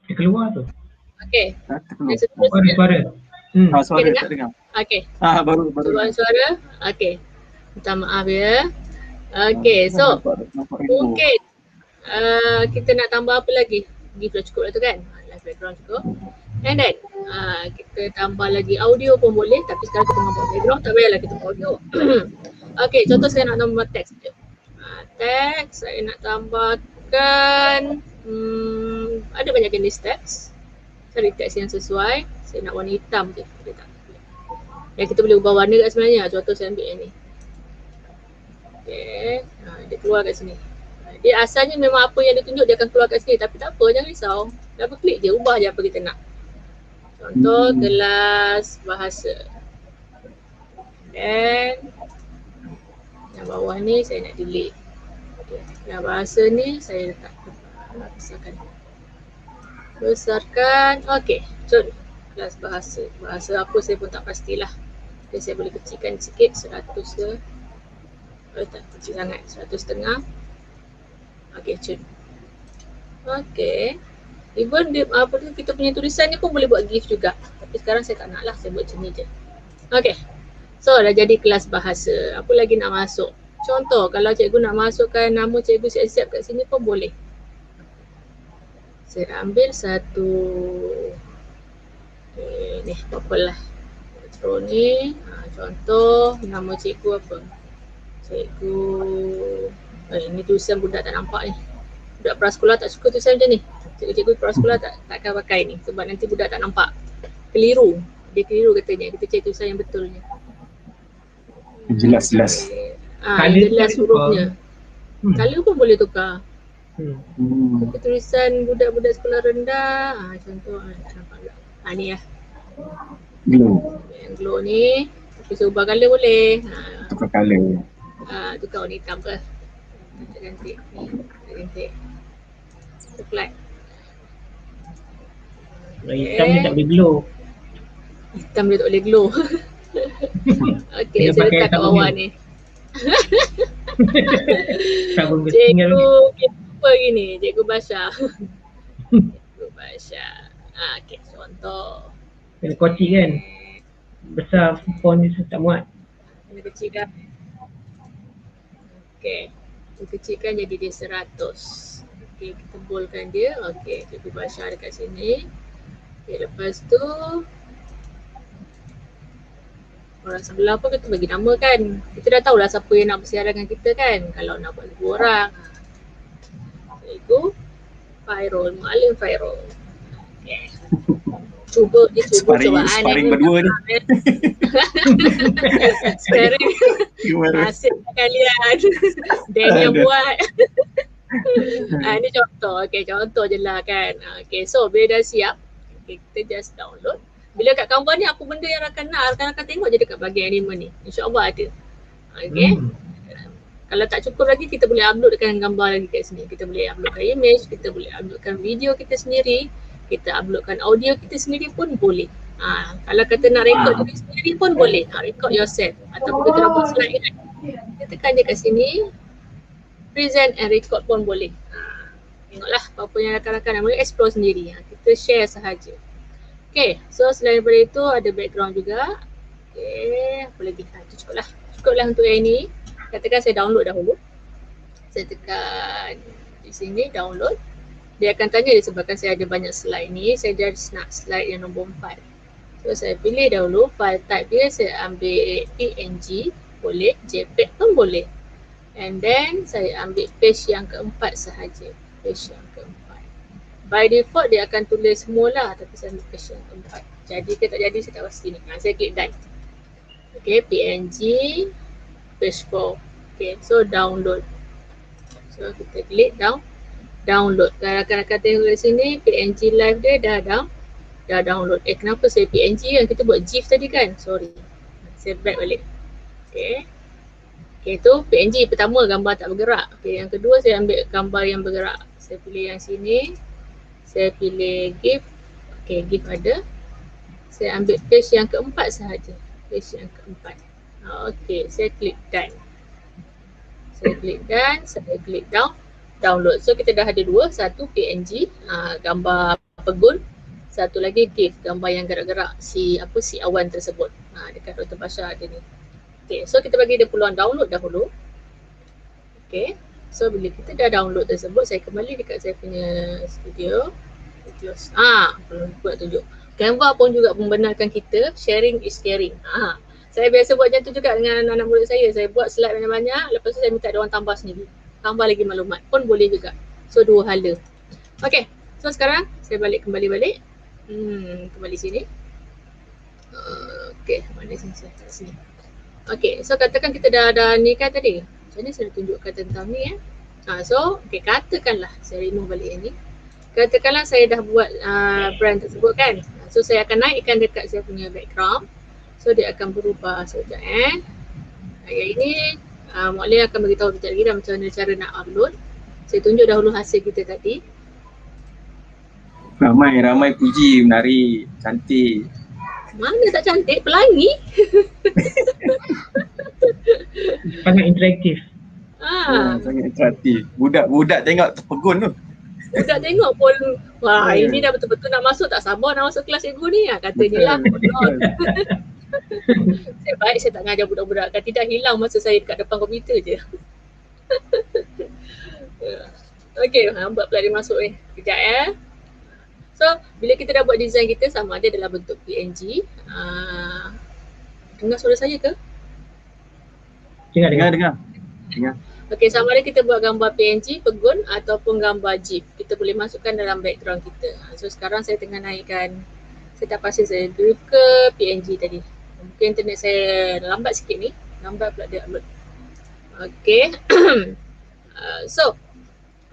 Dia keluar tu. Okey. Terkeluar. Suara. Suara Okey, tak dengar. Okey. Baru. Suara. Okey. Minta maaf ya. Okey, so Nampak mungkin kita nak tambah apa lagi? Give dah cukup lah tu kan? Live background cukup. And then kita tambah lagi audio pun boleh, tapi sekarang kita nampak background, tak payahlah kita buat audio. Okey, contoh saya nak tambah teks. Teks saya nak tambahkan ada banyak jenis teks. Cari teks yang sesuai. Saya nak warna hitam je, boleh tak? Yang kita boleh ubah warna kat sebenarnya. Contoh saya ambil yang ni. Okay, dia keluar kat sini. Dia asalnya memang apa yang dia tunjuk dia akan keluar kat sini, tapi tak apa, jangan risau. Double klik je, ubah je apa kita nak. Contoh kelas bahasa. Dan yang bawah ni saya nak delete. Okay. Kelas bahasa ni saya letak besarkan. Okey, contoh kelas bahasa. Bahasa apa saya pun tak pastilah. Okay, saya boleh kecilkan sikit 100 ke. Tak kecil sangat, 100.5. Okey, cun. Okey. Even dia, apa tu, kita punya tulisan ni pun boleh buat GIF juga. Tapi sekarang saya tak nak lah, saya buat macam ni je. Okey. So dah jadi kelas bahasa. Apa lagi nak masuk? Contoh kalau cikgu nak masukkan nama cikgu siap-siap kat sini pun boleh. Saya ambil satu ni apa lah. Contoh ni, contoh nama cikgu apa? Cikgu ini tulisan budak tak nampak ni. Budak prasekolah tak suka tulisan macam ni. Cikgu-cikgu prasekolah takkan pakai ni sebab nanti budak tak nampak. Keliru. Dia keliru katanya. Kita cari tulisan yang betulnya. Jelas-jelas. Jelas hurufnya. Color pun boleh tukar. Tapi tulisan budak-budak sekolah rendah, contoh nampak tak? Ni lah. Glow. Yang glow ni, kita ubah color boleh. Tukar color. Tukar warna hitam ke? Cantik ni, cantik. Coklat. Hitam ni tak boleh glow. Hitam dia tak boleh glow. Okey, saya letak kat bawah ni. Cikgu apa gini? Cikgu Basha. Cikgu Basha. Okey, contoh. Kena kocik kan? Besar font ni tak muat. Kena kecilkan. Okey, kita kecilkan jadi dia 100. Okey, kita boldkan dia. Okey, Cikgu Basha dekat sini. Okey, lepas tu orang sebelah pun kita bagi nama kan. Kita dah tahulah siapa yang nak bersiaran dengan kita kan. Kalau nak buat 2 orang. Cikgu Fairul, Muallim Fairul. Okay. Cuba Sparring berdua ni. Sparring. Asyik kalian. Daniel buat. Ini contoh. Okay, contoh je lah kan. Okay, so bila dah siap, kita just download. Bila kat gambar ni apa benda yang rakan-rakan tengok je dekat bahagian animal ni. InsyaAllah ada. Okay. Kalau tak cukup lagi kita boleh uploadkan gambar lagi kat sini. Kita boleh uploadkan image, kita boleh uploadkan video kita sendiri, kita uploadkan audio kita sendiri pun boleh. Kalau kata nak record diri sendiri pun boleh. Record yourself. Ataupun kita nak buat slide kan. Kita tekan je kat sini. Present and record pun boleh. Tengoklah apa yang rakan-rakan nak boleh explore sendiri. Kita share sahaja. Okay, so selain daripada itu ada background juga. Okay, apa lagi? Itu cukuplah. Cukuplah untuk yang ini. Katakan saya download dahulu. Saya tekan di sini download. Dia akan tanya disebabkan saya ada banyak slide ni. Saya just nak slide yang nombor 4. So saya pilih dahulu file type dia. Saya ambil PNG. boleh, JPEG pun boleh. And then saya ambil page yang keempat sahaja. Page yang keempat. By default dia akan tulis semua lah, tapi saya ambil page yang keempat. Jadi ke tak jadi saya tak pasti ni. Saya klik done. Okay, PNG page 4. Okay, so download. So kita klik download. Kalau rakan-rakan tengok di sini PNG live dia dah download. Kenapa saya PNG kan? Kita buat GIF tadi kan? Sorry. Saya back balik. Okay. Okay, tu PNG pertama, gambar tak bergerak. Okay, yang kedua saya ambil gambar yang bergerak. Saya pilih yang sini. Saya pilih GIF. Okay, GIF ada. Saya ambil page yang keempat sahaja. Page yang keempat. Okay, saya klik done. Saya klik done. Saya klik download. So kita dah ada dua. Satu PNG, gambar pegun. Satu lagi GIF, gambar yang gerak-gerak si awan tersebut. Dekat Dr. Basha ada ni. Okay, so kita bagi dia peluang download dahulu. Okay, so bila kita dah download tersebut, saya kembali dekat saya punya studio. Belum nak tunjuk. Canva pun juga membenarkan kita, sharing is caring. Saya biasa buat macam tu juga dengan anak-anak murid saya. Saya buat slide banyak-banyak, lepas tu saya minta dia orang tambah sendiri. Tambah lagi maklumat pun boleh juga. So dua hala. Okay, so sekarang saya kembali. Kembali sini. Okay, mana sini saya kat sini. Okay, so katakan kita dah ni kan tadi. Macam ni saya tunjukkan tentang ni So, okay, katakanlah saya remove balik yang ni. Katakanlah saya dah buat brand tersebut kan. So, saya akan naikkan dekat saya punya background. So, dia akan berubah sekejap Yang ini, Mu'alim akan beritahu sekejap lagi macam mana cara nak upload. Saya tunjuk dahulu hasil kita tadi. Ramai puji, menarik, cantik. Mana tak cantik, pelangi. Sangat interaktif. Sangat interaktif. Budak-budak tengok terpegun tu. Budak tengok pun, wah ini dah betul-betul nak masuk, tak sabar nak masuk kelas cikgu ni katanya lah. Saya baik saya tak ngajar budak-budak, kan tidak hilang masa saya dekat depan komputer je. Okay, lambat pula dia masuk Kejap So, bila kita dah buat design kita sama ada dalam bentuk PNG. Dengar suara saya ke? Dengar. Okey, sama ada kita buat gambar PNG, pegun ataupun gambar GIF. Kita boleh masukkan dalam background kita. So, sekarang saya tengah naikkan. Saya tak pasti saya GIF ke PNG tadi. Mungkin internet saya lambat sikit ni. Lambat pula dia upload. Okey.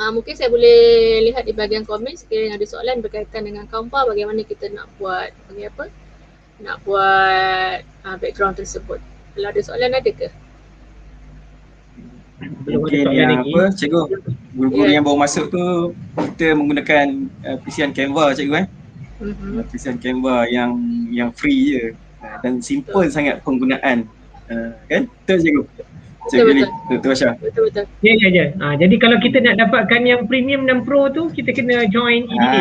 Mungkin saya boleh lihat di bahagian komen sekiranya ada soalan berkaitan dengan Canva, bagaimana kita nak buat background tersebut. Kalau ada soalan, ada ke? Mungkin yang cikgu, guru-guru yang baru masuk tu kita menggunakan pilihan Canva cikgu pilihan Canva yang free je dan simple sangat penggunaan kan? Betul cikgu? Betul. Dr. Basha. Betul. Ya. Jadi kalau kita nak dapatkan yang premium dan pro tu, kita kena join EDD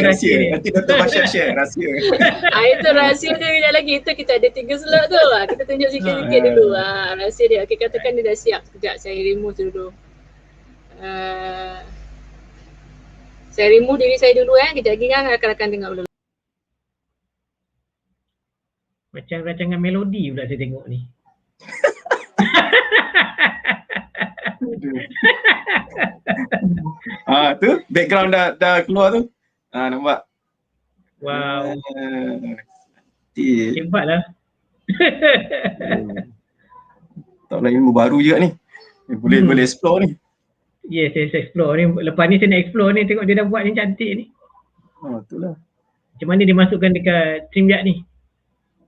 rahsia. Nanti Dr. Basha share rahsia. Itu rahsia dia kejap lagi. Itu kita ada 3 slot tu. Kita tunjuk sikit-sikit dulu. Rahsia dia. Okay, katakan dia dah siap. Sekejap saya remove dulu. Saya remove diri saya dulu Kejap lagi kan rakan-rakan dengar dulu. Macam rancangan melodi pula saya tengok ni. Tu background dah keluar tu. Nampak. Wow. Hebatlah. Tak boleh ilmu baru juga ni. Boleh explore ni. Yes, explore ni. Lepas ni saya nak explore ni, tengok dia dah buat ni cantik ni. Itulah. Macam mana dia masukkan dekat StreamYard ni?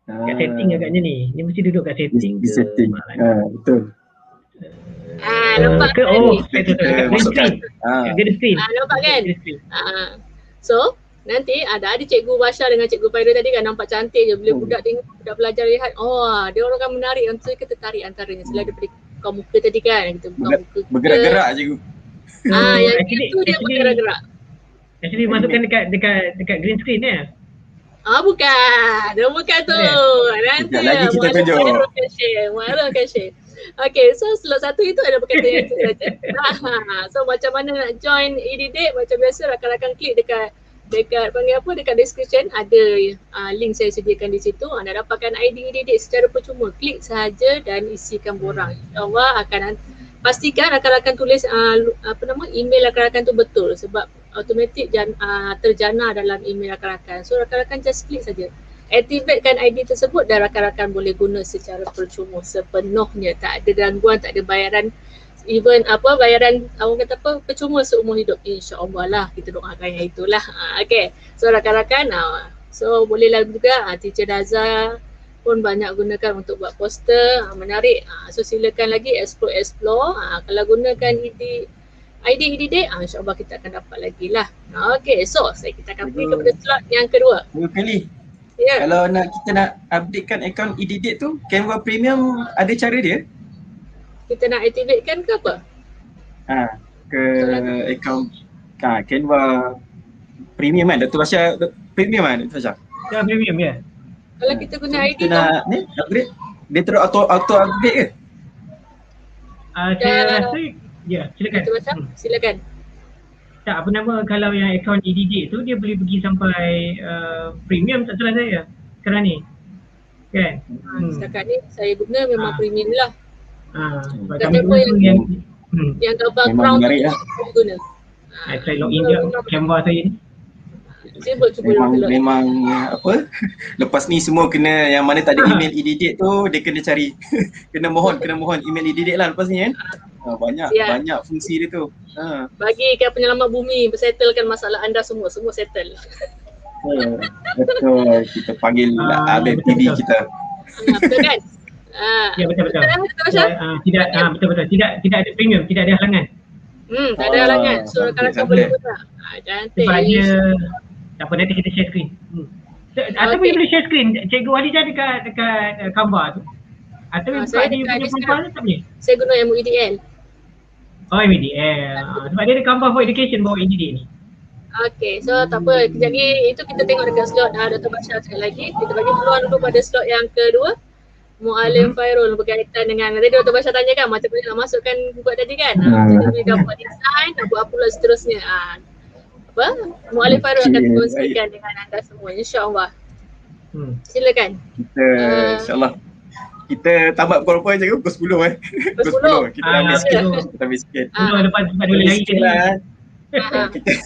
Kat setting agaknya ni. Dia mesti duduk kat setting ke? Setting. Betul. Nampak kan ni? Masukkan. Dia screen. Nampak kan? So, nanti ada cikgu Basha dengan cikgu Faira tadi kan nampak cantik je. Bila budak tengok, budak pelajar lihat, dia orang kan menarik. Untuk kita tertarik antaranya. Selain daripada buka muka tadi kan. Kita buka muka. Bergerak-gerak cikgu. Yang itu dia bergerak-gerak. Actually masukkan dekat green screen bukan. Dia bukan tu. Nanti lagi kita tunjuk. Muara akan share. Okay, so slot 1 itu ada berkaitan yang itu saja. So macam mana nak join EDD, macam biasa rakan-rakan klik dekat dekat panggil apa, dekat description ada link saya sediakan di situ. Anda dapatkan ID e-didik secara percuma. Klik sahaja dan isikan borang. InsyaAllah akan pastikan rakan-rakan tulis email rakan-rakan tu betul sebab automatik terjana dalam email rakan-rakan. So rakan-rakan just klik saja. Activatekan ID tersebut dan rakan-rakan boleh guna secara percuma sepenuhnya. Tak ada gangguan, tak ada bayaran. Even bayaran orang kata percuma seumur hidup, insya-Allah lah, kita doakan yang itulah. Okay, so rakan-rakan so bolehlah juga Teacher Daza pun banyak gunakan untuk buat poster, menarik. So silakan lagi explore. Kalau gunakan ID e-didik, insya-Allah kita akan dapat lagi lah. Okay, so kita akan pergi kepada slot yang kedua. Dua kali. Kalau kita nak updatekan akaun e-didik tu, Canva Premium ada cara dia? Kita nak activatekan ke apa? Ke akaun Canva Premium kan? Dr. Basha Premium kan Dr. Basha? Ya, Premium ya. Kalau kita guna ID kita nak upgrade, dia terus auto update ke? Saya rasa ya, silakan. Dr. Basha, silakan. Tak, kalau yang akaun e-didik tu dia boleh pergi sampai premium tak salah saya sekarang ni. Kan? Setakat ni saya guna memang premium lah. Kami guna tu yang gambar crown tu saya guna. Saya login je Canva saya ni. Memang lepas ni semua kena, yang mana tak ada email e-didik tu dia kena cari. kena mohon email e-didik lah lepas ni kan. Banyak fungsi dia tu. Bagikan penyelamat bumi, bersettlekan masalah anda semua settle. Betul, kita panggil Abang TV kita. Betul kan? Ya, betul. Betul. Tidak ada premium, tidak ada halangan. Tak ada halangan. So rakan-rakan boleh guna. Cantik. Sebab dia tak apa, nanti kita share screen. Ataupun boleh share screen. Cikgu Haliza dekat Canva tu. Atau buka dia punya profile tak boleh? Saya guna MUEDL. Oh, MUEDL. Sebab dia ada Canva for Education bawa e-didik ni. Okay, so tak apa. Kejap lagi itu kita tengok dekat slot Dr. Basha sekali lagi. Kita bagi peluang dulu pada slot yang kedua. Mu'alim Fairul berkaitan dengan tadi Dr. Basha tanya kan macam mana nak masukkan buat tadi kan. Kita boleh buat design, nak buat apa pula seterusnya. Mu'alim Fairul akan kongsikan dengan anda semua, insya-Allah. Silakan. Kita insya-Allah kita tamat pukul berapa je ke? Pukul 10 Pukul 10. Kita habis sikit. Lepas boleh lari tadi. Kita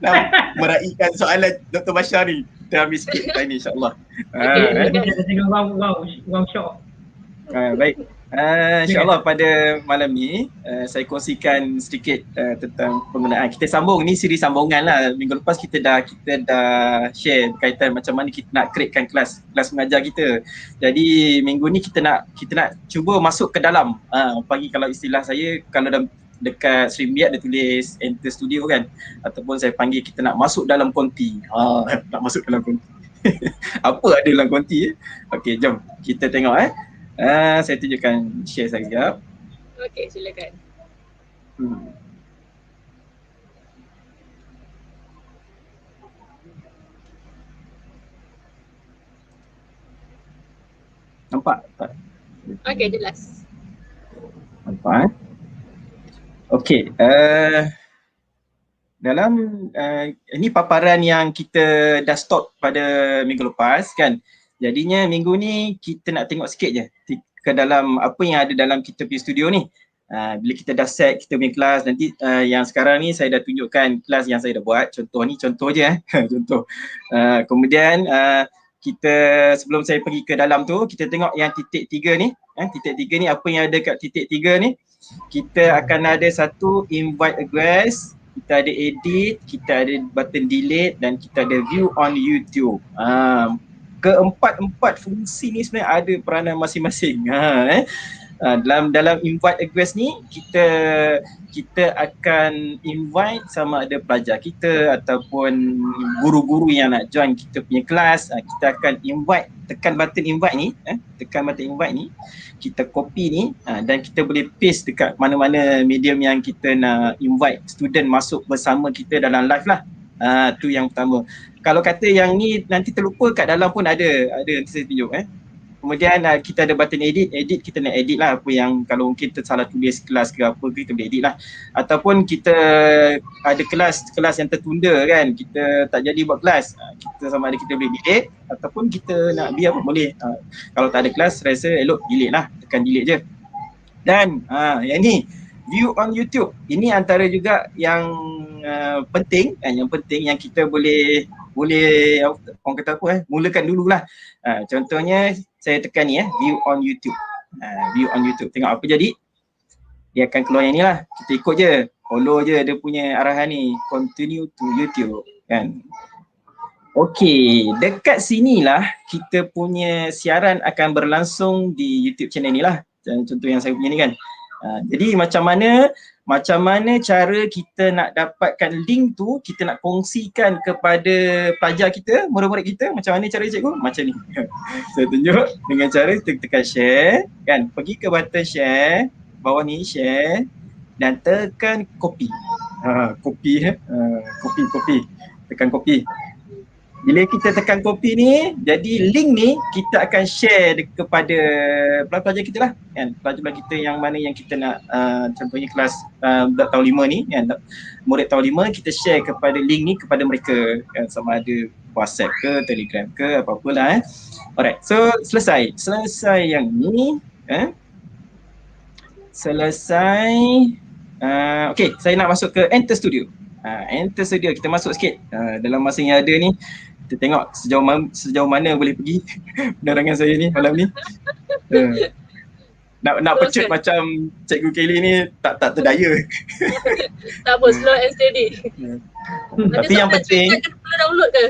nak meraihkan soalan Dr. Basha ni. Kita habis sikit time ni insya-Allah. Kita tengok wow shock. Baik. InsyaAllah pada malam ni saya kongsikan sedikit tentang penggunaan. Kita sambung, ni siri sambungan lah. Minggu lepas kita dah share berkaitan macam mana kita nak createkan kelas mengajar kita. Jadi minggu ni kita nak cuba masuk ke dalam. Pagi kalau istilah saya, kalau dekat StreamYard dia tulis enter studio kan, ataupun saya panggil kita nak masuk dalam konti. Nak masuk dalam konti. Apa ada dalam konti? Okey, jom kita tengok saya tunjukkan share saya sekejap. Okey, silakan. Nampak tak? Okey, jelas. Nampak Okey, dalam ini paparan yang kita dah stok pada minggu lepas kan. Jadinya minggu ni kita nak tengok sikit je ke dalam apa yang ada dalam kita punya studio ni. Bila kita dah set kita punya kelas, nanti yang sekarang ni saya dah tunjukkan kelas yang saya dah buat. Contoh je contoh. Kemudian kita sebelum saya pergi ke dalam tu, kita tengok yang titik 3 ni. Titik 3 ni, apa yang ada kat titik 3 ni. Kita akan ada satu invite a guest, kita ada edit, kita ada button delete dan kita ada view on YouTube. Keempat fungsi ni sebenarnya ada peranan masing-masing. Dalam invite a guest ni kita akan invite sama ada pelajar kita ataupun guru-guru yang nak join kita punya kelas. Kita akan invite, tekan button invite ni, kita copy ni dan kita boleh paste dekat mana-mana medium yang kita nak invite student masuk bersama kita dalam live lah. Tu yang pertama. Kalau kata yang ni nanti terlupa, kat dalam pun ada nanti saya tunjuk Kemudian kita ada button edit kita nak edit lah apa yang kalau mungkin tersalah tulis kelas ke apa ke, kita boleh edit lah. Ataupun kita ada kelas yang tertunda kan, kita tak jadi buat kelas, kita sama ada kita boleh delete ataupun kita nak biar pun boleh. Kalau tak ada kelas rasa elok delete lah, tekan delete je. Dan yang ni view on YouTube, ini antara juga yang penting yang kita boleh orang kata apa mulakan dululah. Contohnya saya tekan ni view on YouTube. View on YouTube, tengok apa jadi. Dia akan keluar yang ni lah. Kita ikut je, follow je dia punya arahan ni, continue to YouTube kan. Okey, dekat sinilah kita punya siaran akan berlangsung di YouTube channel ni lah. Contoh yang saya punya ni kan. Jadi macam mana cara kita nak dapatkan link tu, kita nak kongsikan kepada pelajar kita, murid-murid kita, macam mana cara cikgu? Macam ni. Saya tunjuk dengan cara kita tekan share kan, pergi ke button share, bawah ni share dan tekan copy. Copy tekan copy. Bila kita tekan copy ni, jadi link ni kita akan share kepada pelajar kita lah kan, pelajar kita yang mana yang kita nak contohnya kelas tahun 5 ni kan, murid tahun 5, kita share kepada link ni kepada mereka kan, sama ada WhatsApp ke, Telegram ke, apa-apalah Alright, so selesai yang ni selesai. Okay, saya nak masuk ke Enter Studio. Enter Studio, kita masuk sikit dalam masa yang ada ni. Kita tengok sejauh mana boleh pergi penerangan saya ni malam ni. Nak pecut macam Cikgu Kelly ni tak terdaya. Tak apa, slow and steady. Tapi yang penting perlu download ke?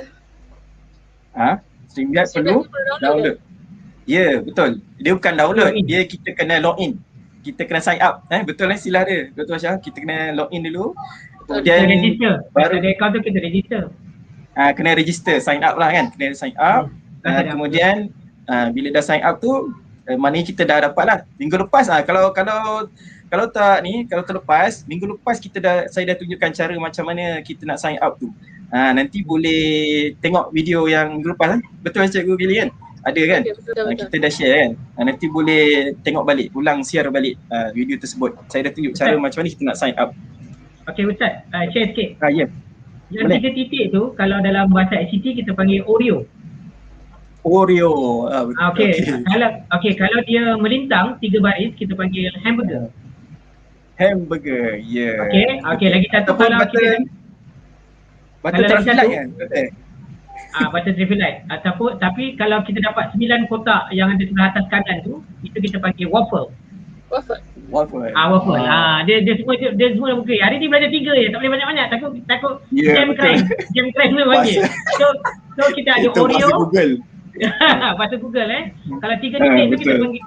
Streamyard perlu download. Ya, betul. Dia bukan download, dia kita kena login. Kita kena sign up. Betul sila dia. Betul Syah, kita kena login dulu. Kemudian register. Baru ada account tu kita register. Kena register, sign up lah kan. Kena sign up. Kemudian bila dah sign up tu, maknanya kita dah dapat lah. Minggu lepas kalau terlepas, minggu lepas saya dah tunjukkan cara macam mana kita nak sign up tu. Nanti boleh tengok video yang minggu lepas Betul Cikgu Billy kan? Ada kan? Betul. Kita dah share kan? Nanti boleh tengok balik, ulang share balik video tersebut. Saya dah tunjuk cara macam mana kita nak sign up. Okay Ustaz, share sikit. Ya. Yang 3 titik tu kalau dalam bahasa ICT kita panggil Oreo. Kalau dia melintang 3 baris kita panggil hamburger. Hamburger, ya. Okey, lagi satu kalau kita button traffic light kan? Button traffic light. Tapi kalau kita dapat 9 kotak yang ada sebelah atas kanan tu, itu kita panggil waffle. Waffle. Dia semua muka. Hari ni belajar 3 je, tak boleh banyak-banyak. Takut jam crash tu panggil. So kita ada Oreo. Bahasa Google Kalau 3 titik tu kita panggil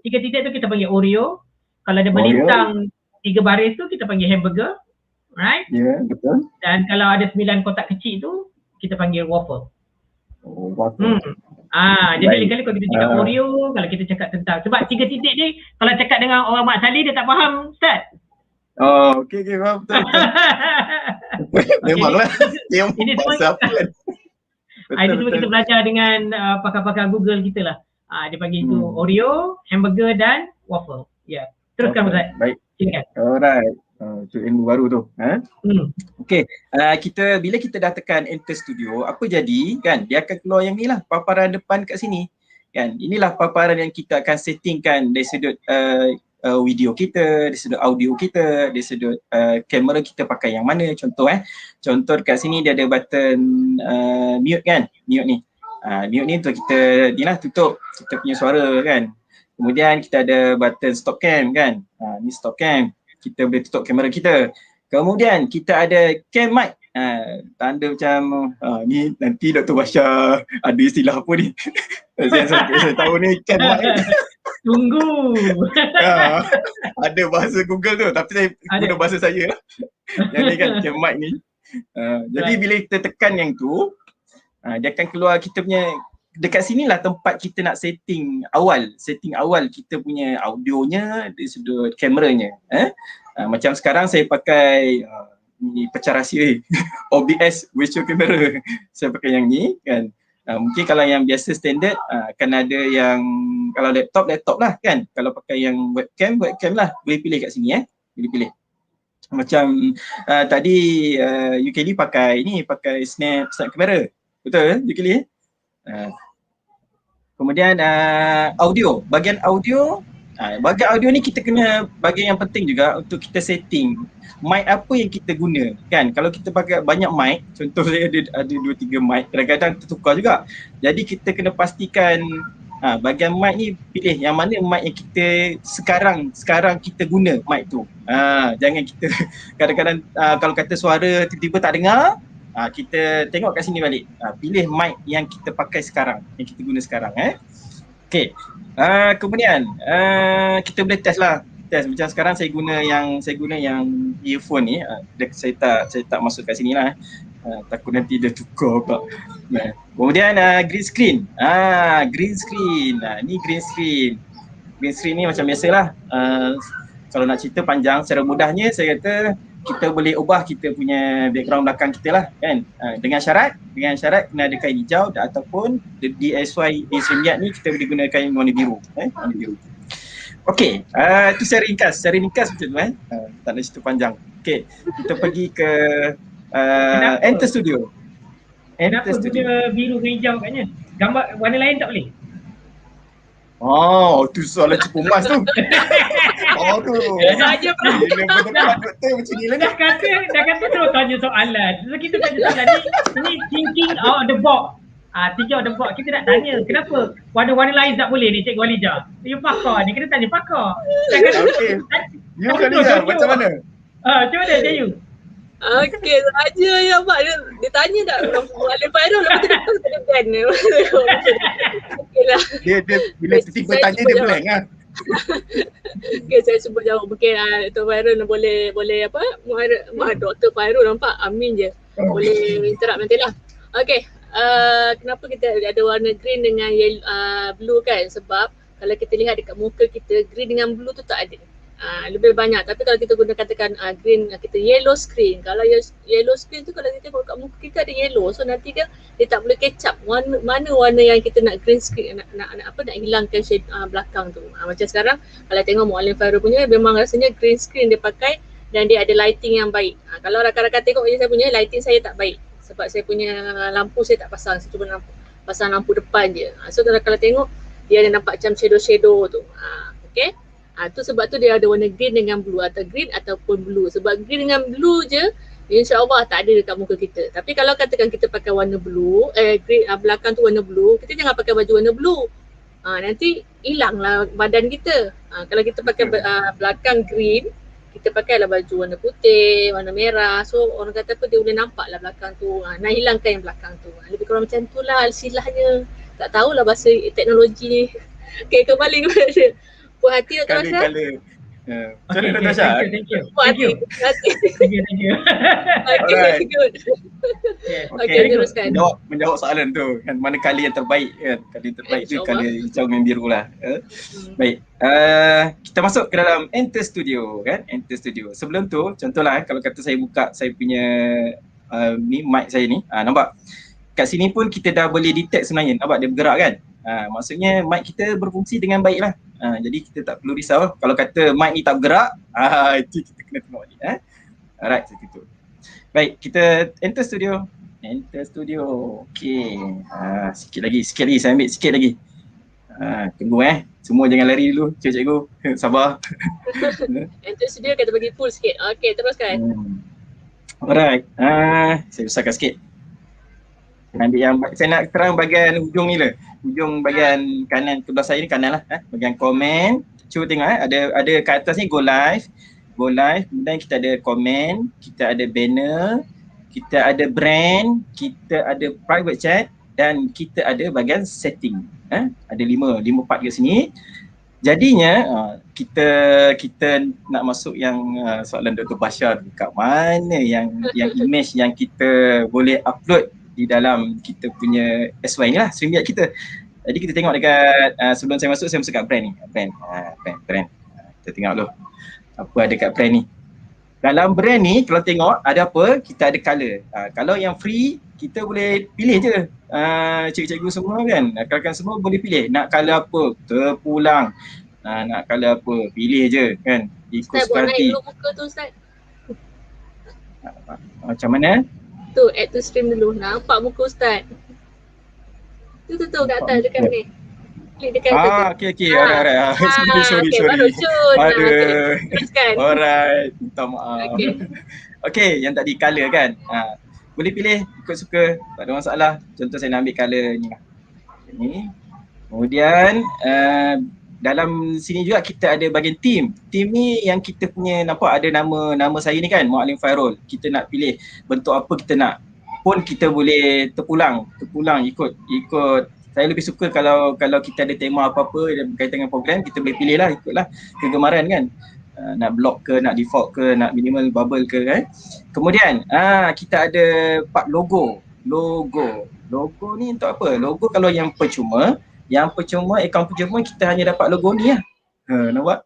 3 titik tu kita panggil Oreo. Kalau ada melintang 3 baris tu kita panggil hamburger. Right? Ya, betul. Dan kalau ada 9 kotak kecil tu kita panggil waffle. Waffle. Jadi lain-kali kalau kita cakap Oreo, kalau kita cakap tentang, sebab 3 titik ni kalau cakap dengan orang Mak Saleh dia tak faham Ustaz. Okey, faham betul. Memanglah dia bahasa apa kan. Itu semua kita belajar dengan pakar-pakar Google kita lah. Dia panggil itu Oreo, hamburger dan waffle. Ya. Teruskan Ustaz. Baik. Silakan. Alright. Itu ilmu baru tu. Okey, bila kita dah tekan Enter Studio, apa jadi kan, dia akan keluar yang ni lah, paparan depan kat sini kan. Inilah paparan yang kita akan settingkan dari sudut video kita, dari sudut audio kita, dari sudut kamera kita pakai yang mana. Contoh dekat sini dia ada button mute kan, mute ni. Mute ni untuk kita ni lah, tutup kita punya suara kan. Kemudian kita ada button stop cam kan, ni stop cam, kita boleh tutup kamera kita. Kemudian kita ada cam mic, tanda macam ni nanti Dr. Basha ada istilah apa ni. saya tahu ni cam mic. Tunggu. Ada bahasa Google tu tapi saya guna bahasa saya lah. Yang ni kan cam mic ni. Jadi bila kita tekan yang tu, dia akan keluar kita punya, dekat sinilah tempat kita nak setting awal kita punya audionya dari sudut kameranya. Macam sekarang saya pakai ni pecah rahsia OBS virtual camera. Saya pakai yang ni kan. Mungkin kalau yang biasa standard akan ada yang Kalau laptop lah kan. Kalau pakai yang webcam lah. Boleh pilih kat sini boleh pilih. Macam tadi Yukeli pakai snap kamera. Betul Yukeli? Kemudian audio. Bahagian audio ni kita kena bahagian yang penting juga untuk kita setting mic apa yang kita guna kan. Kalau kita pakai banyak mic, contoh saya ada 2-3 mic, kadang-kadang tertukar juga. Jadi kita kena pastikan bahagian mic ni pilih yang mana mic yang kita sekarang kita guna mic tu. Jangan kita kadang-kadang kalau kata suara tiba-tiba tak dengar, kita tengok kat sini balik. Pilih mic yang kita pakai sekarang, yang kita guna sekarang Okey. Kemudian kita boleh test macam sekarang saya guna yang earphone ni. Saya tak masuk kat sini lah. Takut nanti dia tukar pula. Kemudian green screen. Ni green screen. Green screen ni macam biasalah. Kalau nak cerita panjang, secara mudahnya saya kata kita boleh ubah kita punya background belakang kita lah kan. Dengan syarat kena ada kain hijau ataupun di SY di StreamYard ni kita boleh guna kain warna biru. Warna biru. Okey, itu secara ringkas macam tu tak nak cerita panjang. Okey, kita pergi ke Enter Studio. Kenapa guna biru dan hijau katnya? Gambar warna lain tak boleh? Tu soalan cepu emas tu. Tu. Saja bro. Bila doktor macam ni lah. Dah kata terus tanya soalan. So kita tanya soalan ni thinking out of the box. Thinking out of the box. Kita nak tanya kenapa warna-warna lain tak boleh ni Cikgu Walida? You pakar ni, kena tanya pakar. Okey. You Walida macam mana? Macam mana Jayu? Okey, saja ya Pak. Dia tanya tak Alif Fairul lepas tu dia kena ban. Okeylah. Dia bila tiba tanya dia blank Okey, saya sebut jawab. Mungkin Dr. Fairul boleh apa? Dr. Fairul nampak amin je. Boleh interrupt nantilah. Okey, kenapa kita ada warna green dengan blue kan? Sebab kalau kita lihat dekat muka kita, green dengan blue tu tak ada. Lebih banyak. Tapi kalau kita guna katakan green, kita yellow screen. Kalau yellow screen tu kalau kita tengok kat muka kita ada yellow, so nanti dia tak boleh catch up mana warna yang kita nak green screen, nak hilangkan shade belakang tu. Macam sekarang kalau tengok Muallim Fairul punya memang rasanya green screen dia pakai dan dia ada lighting yang baik. Kalau rakan-rakan tengok je saya punya lighting saya tak baik sebab saya punya lampu saya tak pasang, saya cuma pasang lampu depan je. So kalau tengok dia ada nampak macam shadow tu. Okay. Tu sebab tu dia ada warna green dengan blue atau green ataupun blue. Sebab green dengan blue je insya-Allah tak ada dekat muka kita. Tapi kalau katakan kita pakai warna blue, green belakang tu warna blue, kita jangan pakai baju warna blue. Nanti hilanglah badan kita. Kalau kita pakai belakang green, kita pakailah baju warna putih, warna merah. So orang kata apa dia boleh nampaklah belakang tu. Nak hilangkan yang belakang tu. Lebih kurang macam itulah silahnya. Tak tahulah bahasa teknologi ni. Okay, kembali kepada puas hati Dr. Rasha. Macam mana Dr. Rasha? Thank you. Puas hati. Okay, good. Okay, teruskan. Menjawab soalan tu kan, mana kali yang terbaik kan? Kali yang terbaik tu kali hijau dengan biru lah. Baik. Kita masuk ke dalam Enter Studio kan? Enter Studio. Sebelum tu contohlah kalau kata saya buka saya punya ni mic saya ni, nampak? Kat sini pun kita dah boleh detect sebenarnya, nampak dia bergerak kan? Maksudnya mic kita berfungsi dengan baik lah. Jadi kita tak perlu risau. Kalau kata mic ni tak bergerak, itu kita kena tengok ni. Alright, saya tutup. Baik, kita Enter Studio. Enter Studio. Okay. Sikit lagi saya ambil sikit lagi. Tunggu semua jangan lari dulu, cikgu. Sabar. Enter Studio kita bagi full sikit. Okay, teruskan. Alright. Saya besarkan sikit. Ambil yang saya nak terang bahagian hujung ni lah. Hujung bahagian kanan sebelah saya ni kanan lah. Bahagian komen. Cuba tengok ada kat atas ni go live. Kemudian kita ada komen, kita ada banner, kita ada brand, kita ada private chat dan kita ada bahagian setting. Ada 5 part kat sini. Jadinya kita nak masuk yang soalan Dr. Bashar tu, kat mana yang image yang kita boleh upload di dalam kita punya SY ni lah, StreamYard kita. Jadi kita tengok dekat sebelum saya masuk kat brand ni. Brand. Kita tengok dulu apa ada kat brand ni. dalam brand ni kalau tengok ada apa, kita ada color. Kalau yang free kita boleh pilih je. Cikgu-cikgu semua kan, rakan-rakan semua boleh pilih nak color apa, terpulang. Nak color apa, pilih je kan. Ikut Ustaz buat naik suka hati. dulu muka tu Ustaz. Macam mana? Tu add to stream dulu. Nampak muka Ustaz. Tu kat atas dekat ni. Klik dekat tu. Okey. Alright. Sorry. Okay, baru shoot. Aduh. Teruskan. Alright. Minta maaf. Okay. Okey, yang tadi color kan. Boleh pilih ikut suka. Tak ada masalah. Contoh saya nak ambil color ni lah. Ni. Kemudian dalam sini juga kita ada bahagian team. Team ni yang kita punya nampak ada nama saya ni kan, Muallim Fairul. Kita nak pilih bentuk apa kita nak. Pun kita boleh terpulang ikut. Saya lebih suka kalau kita ada tema apa-apa yang berkaitan dengan program, kita boleh pilih lah, ikutlah kegemaran kan. Nak block ke, nak default ke, nak minimal bubble ke kan. Kemudian kita ada part logo ni untuk apa? Logo kalau yang percuma, akaun percuma kita hanya dapat logo ni lah. Nampak?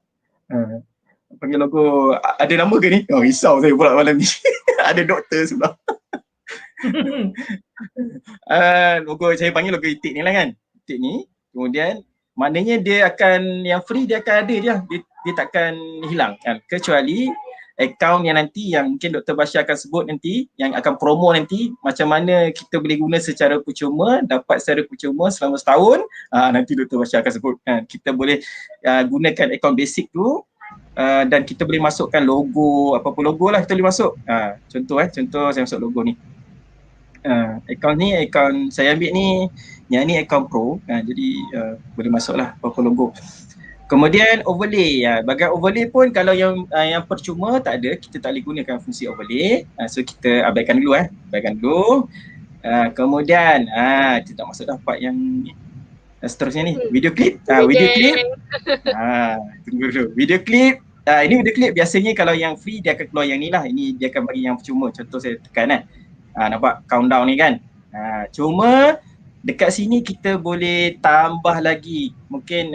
Panggil logo, ada nama ke ni? Oh risau saya pula malam ni. Ada doktor sebelah. Logo saya panggil logo itik ni lah kan. Itik ni. Kemudian maknanya dia akan, yang free dia akan ada dia takkan hilang kan. Kecuali akaun yang nanti yang mungkin Dr. Bashir akan sebut nanti, yang akan promo nanti macam mana kita boleh guna secara percuma, dapat secara percuma selama setahun. Nanti Dr. Bashir akan sebut kan. Kita boleh gunakan akaun basic tu dan kita boleh masukkan logo, apa-apa logo lah kita boleh masuk. Contoh saya masuk logo ni. Akaun saya ambil ni, yang ni akaun pro, jadi boleh masuk lah apa-apa logo. Kemudian overlay, bahagian overlay pun kalau yang percuma tak ada, kita tak boleh gunakan fungsi overlay. So kita abaikan dulu kemudian kita tak masuk dapat yang seterusnya ni, video clip. Tunggu dulu. Video clip. Ini video clip biasanya kalau yang free dia akan keluar yang ni lah. Ini dia akan bagi yang percuma. Contoh saya tekan kan. Nampak countdown ni kan. Cuma dekat sini kita boleh tambah lagi. Mungkin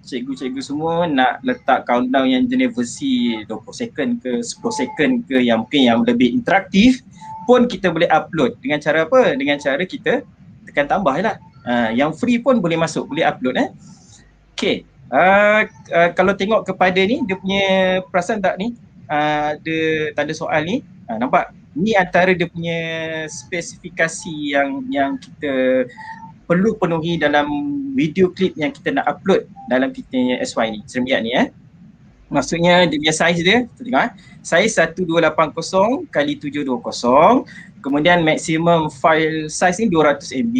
cikgu-cikgu semua nak letak countdown yang jenis versi 20 second ke 10 second ke, yang mungkin yang lebih interaktif pun kita boleh upload. Dengan cara apa? Dengan cara kita tekan tambah lah. Yang free pun boleh masuk, boleh upload. Okay. Kalau tengok kepada ni, dia punya perasan tak ni? Ada tanda soal ni. Nampak? Ni antara dia punya spesifikasi yang kita perlu penuhi dalam video klip yang kita nak upload dalam kita SY ni, Sermiat ni. Maksudnya dia punya size dia, kita tengok size 1280 x 720, kemudian maximum file size ni 200 MB.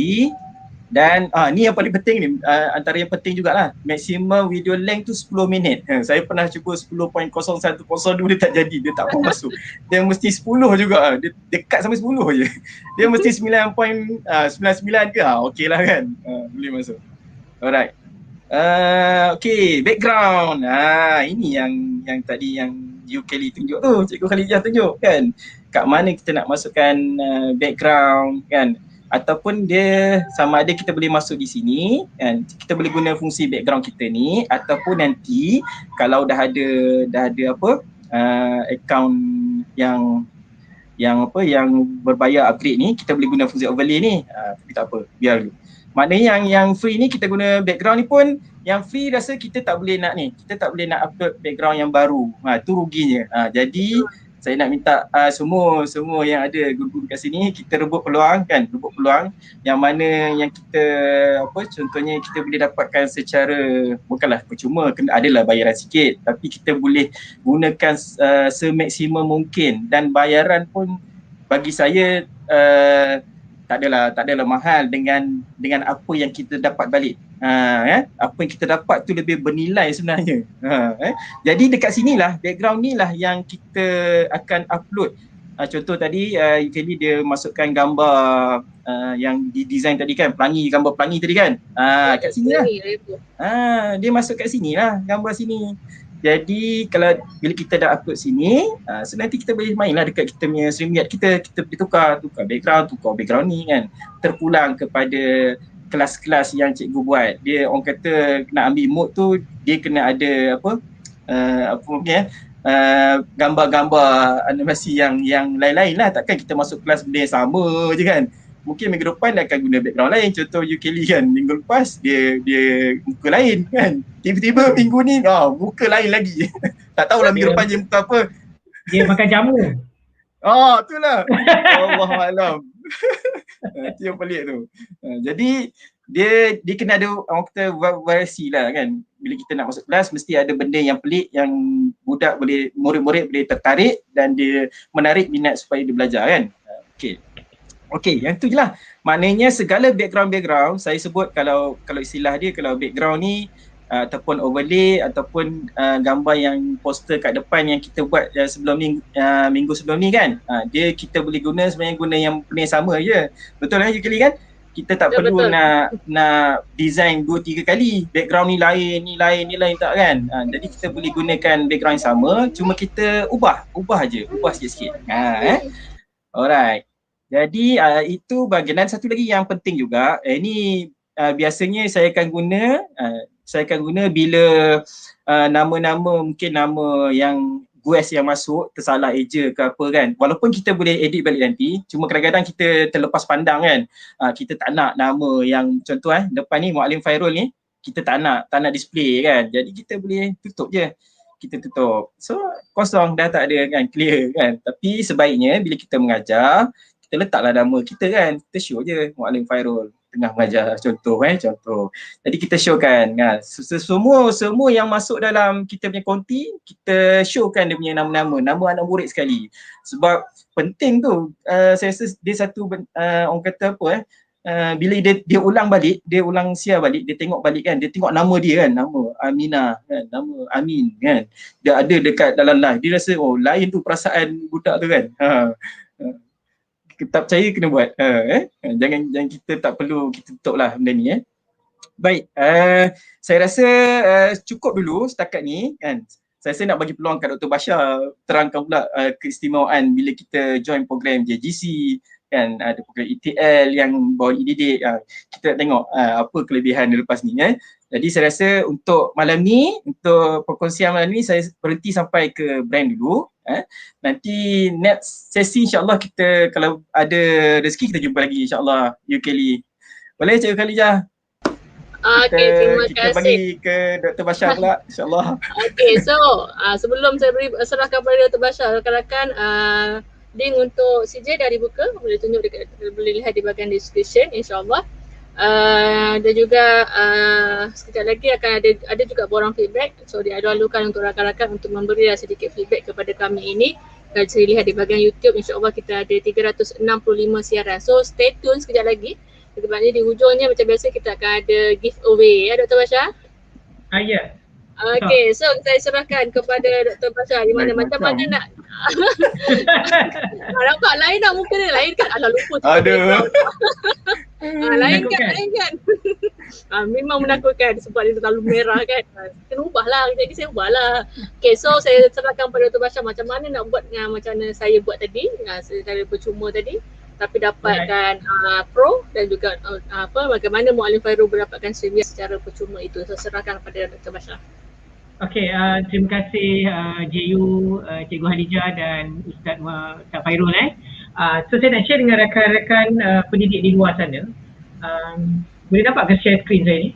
Dan ni yang paling penting ni, antara yang penting jugalah, maximum video length tu 10 minit. Saya pernah cuba 10.0102 dia tak jadi, dia tak mau masuk. Dia mesti 10 juga, dia dekat sampai 10 je. Dia mesti 9.99 ke, okey lah kan, boleh masuk. Alright. Okay, background. Ini yang tadi yang Kelly tunjuk tu, Cikgu Khalijah tunjuk kan. Kat mana kita nak masukkan background kan. Ataupun dia sama ada kita boleh masuk di sini kan, kita boleh guna fungsi background kita ni, ataupun nanti kalau dah ada apa akaun yang berbayar upgrade ni, kita boleh guna fungsi overlay ni. Tapi tak apa, biar dulu. Maknanya yang free ni kita guna background ni pun, yang free rasa kita tak boleh nak ni, kita tak boleh nak upload background yang baru. Tu ruginya. Jadi saya nak minta semua yang ada guru-guru kat sini, kita rebut peluang yang mana yang kita contohnya kita boleh dapatkan secara, bukanlah percuma, adalah bayaran sikit, tapi kita boleh gunakan semaksimum mungkin, dan bayaran pun bagi saya tak adalah mahal dengan apa yang kita dapat balik. Apa yang kita dapat tu lebih bernilai sebenarnya. Jadi dekat sinilah, background ni lah yang kita akan upload. Contoh tadi Kelly dia masukkan gambar yang di design tadi kan, gambar pelangi tadi kan. Kat sini lah. Dia masuk kat sini lah, gambar sini. Jadi kalau bila kita dah upload sini, so nanti kita boleh main lah dekat kita punya Streamyard kita boleh tukar background ni kan, terpulang kepada kelas-kelas yang cikgu buat. Dia orang kata nak ambil mood tu, dia kena ada gambar-gambar animasi yang lain-lain lah. Takkan kita masuk kelas benda yang sama je kan. Mungkin minggu depan dia akan guna background lain. Contoh Kelly kan, minggu lepas dia muka lain kan. Tiba-tiba minggu ni muka lain lagi. Tak tahulah minggu depan dia muka apa. Dia makan jamu. Itulah. Allahuakbar. Itu yang pelik tu. Jadi dia kena ada orang kata variasi lah kan. Bila kita nak masuk kelas mesti ada benda yang pelik yang murid-murid boleh tertarik dan dia menarik minat supaya dia belajar kan. Okey, yang tu je lah. Maknanya segala background saya sebut kalau istilah dia, kalau background ni ataupun overlay ataupun gambar yang poster kat depan yang kita buat sebelum ni, minggu sebelum ni kan, dia kita boleh guna sebenarnya guna yang benda sama je. Betul lah Kelly kan? Kita tak perlu nak design 2-3 kali. Background ni lain tak kan? Jadi kita boleh gunakan background yang sama, cuma kita ubah sikit-sikit. Alright. Jadi itu bahagian. Dan satu lagi yang penting juga, ini biasanya saya akan guna bila nama-nama, mungkin nama yang guest yang masuk tersalah eja ke apa kan. Walaupun kita boleh edit balik nanti, cuma kadang-kadang kita terlepas pandang kan. Kita tak nak nama yang contoh depan ni Muallim Fairul ni, kita tak nak display kan. Jadi kita boleh tutup je. Kita tutup. So kosong, dah tak ada kan, clear kan. Tapi sebaiknya bila kita mengajar, kita letaklah nama kita kan. Kita show je Muallim Fairul tengah mengajar, contoh. Jadi kita showkan kan. Semua yang masuk dalam kita punya konti, kita showkan dia punya nama anak murid sekali. Sebab penting tu, saya rasa dia satu orang kata apa bila dia ulang balik, dia ulang share balik, dia tengok balik kan, dia tengok nama dia kan, nama Aminah kan, nama Amin kan, dia ada dekat dalam live, dia rasa lain tu perasaan budak tu kan. Tak percaya kena buat. Jangan kita tak perlu, kita tutup lah benda ni. Baik, saya rasa cukup dulu setakat ni kan. Saya rasa nak bagi peluang kat Dr. Bashar terangkan pula keistimewaan bila kita join program JGC kan, ada program ETL yang bawa didik. Kita nak tengok apa kelebihan dia lepas ni. Jadi saya rasa untuk malam ni, untuk perkongsian malam ni, saya berhenti sampai ke brand dulu. Nanti next sesi insyaAllah kita kalau ada rezeki kita jumpa lagi insyaAllah. Kelly. Boleh Cikgu Khalijah? Terima kasih. Kita bagi ke Dr. Bashar pula insyaAllah. So sebelum saya serahkan kepada Dr. Bashar, rakan-rakan link untuk CJ dah dibuka, boleh tunjuk boleh lihat di bahagian description insyaAllah. Dan juga sekejap lagi akan ada juga borang feedback. So dialu-alukan untuk rakan-rakan untuk memberi sedikit feedback kepada kami ini. Kalau saya lihat di bahagian YouTube, insyaAllah kita ada 365 siaran. So stay tune sekejap lagi. Sebabnya di hujungnya macam biasa kita akan ada giveaway ya Dr. Bashar? Ya. Okay, so saya serahkan kepada Dr. Bashar di mana macam mana nak nampak lain tak muka dia, lain kan? Alah lupa tu. Aduh. Lain kan? Memang menakutkan sebab dia terlalu merah kan. Kena ubah lah, jadi saya ubah lah. Okay, so saya serahkan kepada Dr. Bashar macam mana nak buat macam mana saya buat tadi, secara percuma tadi. Tapi dapatkan pro dan juga bagaimana Muallim Fairul mendapatkan streaming secara percuma itu. So serahkan kepada Dr. Bashar. Okey, terima kasih JU, Cikgu Khalijah dan Ustaz Fairul. So saya nak share dengan rakan-rakan pendidik di luar sana. Boleh nampak ke share screen saya ni?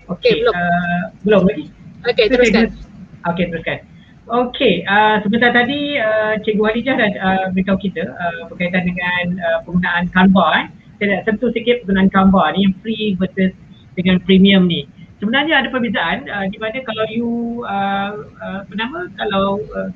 Okey, belum lagi? Okey, teruskan. Okey, teruskan. Okey, sebentar tadi Cikgu Khalijah dah beritahu kita berkaitan dengan penggunaan Canva. Saya nak sentuh sikit penggunaan Canva ni yang free versus dengan premium ni. Sebenarnya ada perbezaan di mana kalau kalau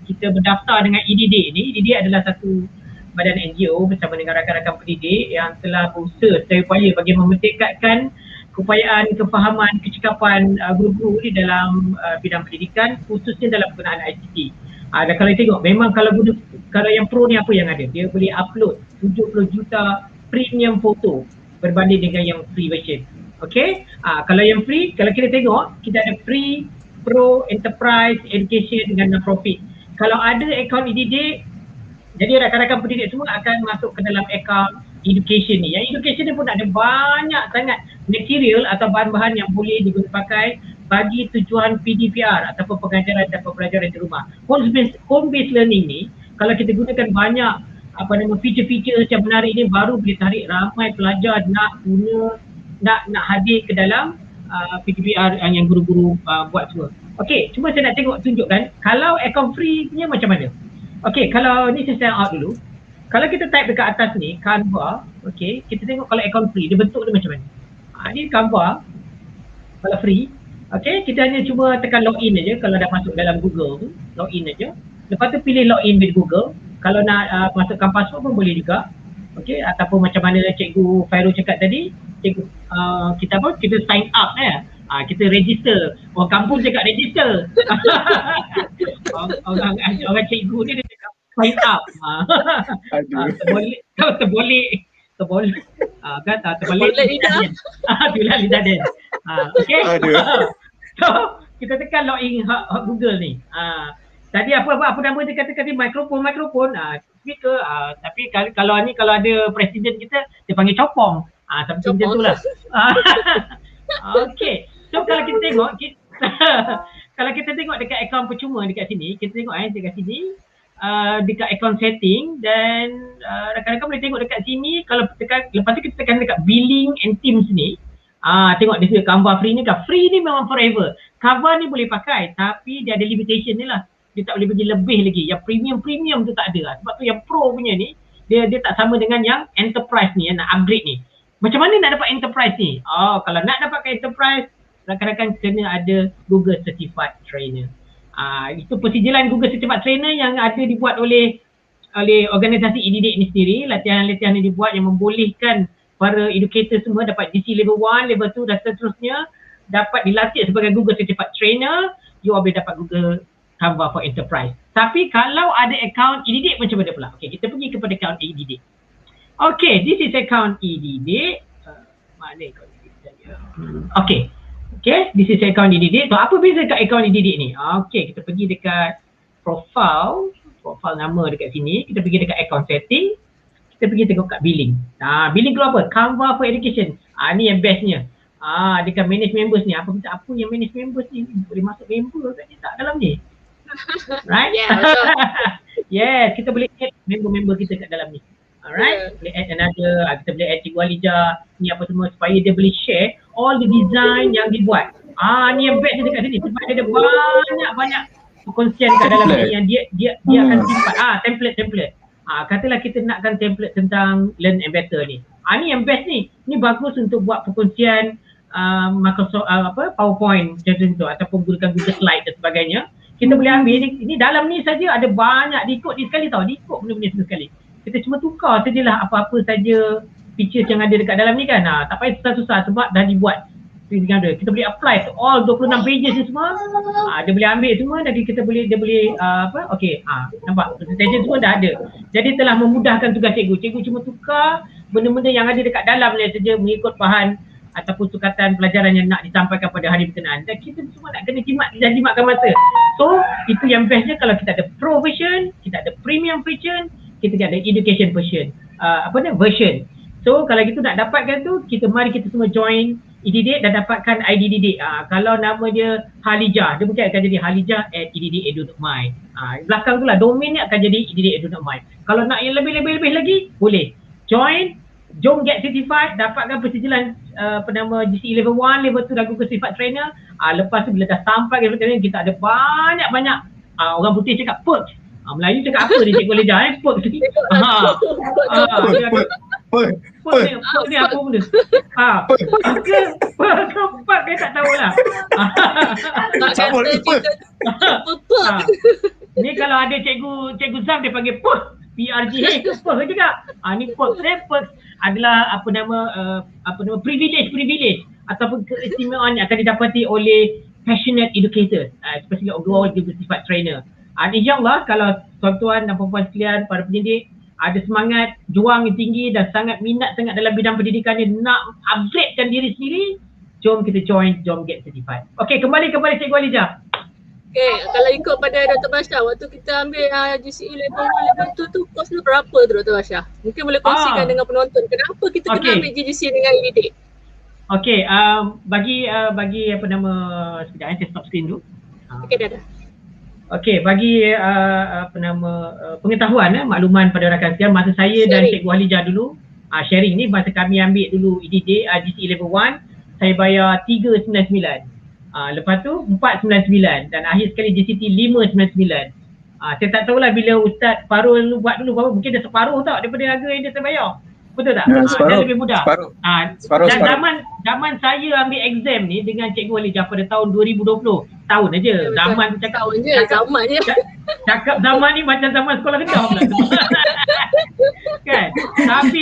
kita berdaftar dengan EDD ni, EDD adalah satu badan NGO bersama dengan rakan-rakan pendidik yang telah berusaha sedaya upaya bagi mementingkatkan keupayaan, kefahaman, kecekapan guru-guru di dalam bidang pendidikan, khususnya dalam penggunaan ICT. Dan kalau tengok, memang kalau yang pro ni apa yang ada? Dia boleh upload 70 juta premium foto berbanding dengan yang free version. Okay, kalau yang free, kalau kita tengok, kita ada free, pro, enterprise, education dengan non-profit. Kalau ada akaun EDD, jadi rakan-rakan pendidik semua akan masuk ke dalam akaun education ni. Yang education ni pun ada banyak sangat material atau bahan-bahan yang boleh digunakan pakai bagi tujuan PDPR ataupun pengajaran dan pembelajaran di rumah. Home-based learning ni, kalau kita gunakan banyak feature-feature yang menarik ni, baru boleh tarik ramai pelajar nak guna, nak hadir ke dalam PDPR yang guru-guru buat semua. Okey, cuma saya nak tunjukkan kalau akaun free punya macam mana. Okey, kalau ni saya sign out dulu. Kalau kita type dekat atas ni, Canva, okey, kita tengok kalau akaun free, dia bentuk dia macam mana. Ni Canva, kalau free, okey, kita hanya cuma tekan login aja kalau dah masuk dalam Google tu, login aja. Lepas tu pilih login with Google. Kalau nak masukkan password pun boleh juga. Okey, ataupun macam mana Cikgu Fairul cakap tadi, cikgu kita sign up kita register. Orang kampung cakap register. orang cikgu ni dia cakap sign up. Terboleh lidah dia. Okey. So kita tekan login Google ni. Tadi apa nama dia kata tadi, mikrofon, speaker, tapi kalau ada presiden kita, dia panggil copong. Seperti macam tu lah. Okey. So kalau kita tengok kalau kita tengok dekat akaun percuma dekat sini, kita tengok dekat sini dekat account setting, dan rakan-rakan boleh tengok dekat sini. Kalau tekan, lepas tu kita tekan dekat billing and teams ni, tengok dia sudah Canva free ni kan. Free ni memang forever. Canva ni boleh pakai, tapi dia ada limitation ni lah. Dia tak boleh bagi lebih lagi. Yang premium tu tak ada. Sebab tu yang pro punya ni, dia tak sama dengan yang enterprise ni, yang nak upgrade ni. Macam mana nak dapat enterprise ni? Kalau nak dapatkan enterprise, rakan-rakan kena ada Google Certified Trainer. Itu persijilan Google Certified Trainer yang ada dibuat oleh organisasi e-didik ni sendiri. Latihan-latihan yang dibuat yang membolehkan para educator semua dapat GC level 1, level 2 dan seterusnya dapat dilatih sebagai Google Certified Trainer. You boleh dapat Google Canva for Enterprise. Tapi kalau ada account e-didik macam mana pula? Okay, kita pergi kepada account e-didik. Okay, this is account e-didik. Mana account e-didik? Okay, this is account e-didik. So, apa beza dekat account e-didik ni? Okay, kita pergi dekat profile nama dekat sini. Kita pergi dekat account setting. Kita pergi tengok kat billing. Billing keluar apa? Canva for Education. Ni yang bestnya. Dekat manage members ni. Apa yang manage members ni? Boleh masuk member kat ni tak dalam ni? Right? Yeah, betul. Yes, kita boleh add member-member kita kat dalam ni. Alright, boleh add another, kita boleh add Cikgu Alijah ni apa semua supaya dia boleh share all the design yang dibuat. Ni yang best dekat sini sebab dia ada banyak perkongsian kat dalam ni yang dia akan simpan. Template. Katalah kita nakkan template tentang Learn and Better ni. Ni yang best ni. Ni bagus untuk buat perkongsian Microsoft PowerPoint macam tu ataupun gunakan Google Slide dan sebagainya. Kita boleh ambil ni dalam ni saja ada banyak diikut ni sekali tau. Diikut benda-benda semua sekali. Kita cuma tukar sajalah apa-apa saja features yang ada dekat dalam ni kan. Tak payah susah-susah sebab dah dibuat. Kita boleh apply to all 26 pages ni semua. Dia boleh ambil semua dan dia boleh nampak presentation semua dah ada. Jadi telah memudahkan tugas cikgu. Cikgu cuma tukar benda-benda yang ada dekat dalam ni saja mengikut bahan ataupun sukatan pelajaran yang nak disampaikan pada hari berkenaan. Dan kita semua nak kena jimatkan masa. So, itu yang bestnya kalau kita ada pro version, kita ada premium version, kita ada education version. Version. So, kalau kita nak dapatkan tu, mari kita semua join e-didik dan dapatkan ID didik. Kalau nama dia Halijah, dia mungkin akan jadi halijah@eddidik.edu.my. Belakang tu lah, domain ni akan jadi eddidik.edu.my. Kalau nak yang lebih lagi, boleh. Jom get certified, dapatkan persijilan GCE level 1, level 2 dan Google Certified Trainer. Lepas tu bila dah sampai level trainer, kita ada banyak orang putih cakap perks. Melayu cakap apa ni Cikgu Alijah perks ni? Perks ni apa benda? Perks dia tak tahulah. Ni kalau ada Cikgu Zam dia panggil perks. PRGH ke perks juga. Ni perks adalah privilege ataupun keistimewaan yang akan didapati oleh passionate educators, especially overall Google Certified Trainer. InsyaAllah kalau tuan-tuan dan puan-puan sekalian, para pendidik ada semangat, juang yang tinggi dan sangat minat sangat dalam bidang pendidikan ni, nak upgradekan diri sendiri, jom kita join, jom get certified. Okey, kembali kepada Cikgu Alijah. Okay, kalau ikut pada Dr. Basha, waktu kita ambil GCE level 1, level 2 tu kos dia berapa tu Dr. Basha? Mungkin boleh kongsikan dengan penonton kenapa kita kena ambil GCE dengan e-didik? Okey, bagi apa nama, sekejap saya stop screen dulu. Okey, dah. Okey, bagi apa nama pengetahuan makluman pada rakan sekalian, masa saya dan Cikgu Halija dulu sharing ni, masa kami ambil dulu EDD GCE level 1, saya bayar 399. Lepas tu 499 dan akhir sekali GCT 599. Saya tak tahulah bila Ustaz Farul buat dulu berapa, mungkin dah separuh tak daripada harga yang dia terbayar. Betul tak? Dan lebih mudah. Dan zaman saya ambil exam ni dengan Cikgu Halija pada tahun 2020, tahun aja. Zaman tu cakap tahun je, zaman je. Cakap zaman ni macam zaman sekolah rendah pula. Kan? Tapi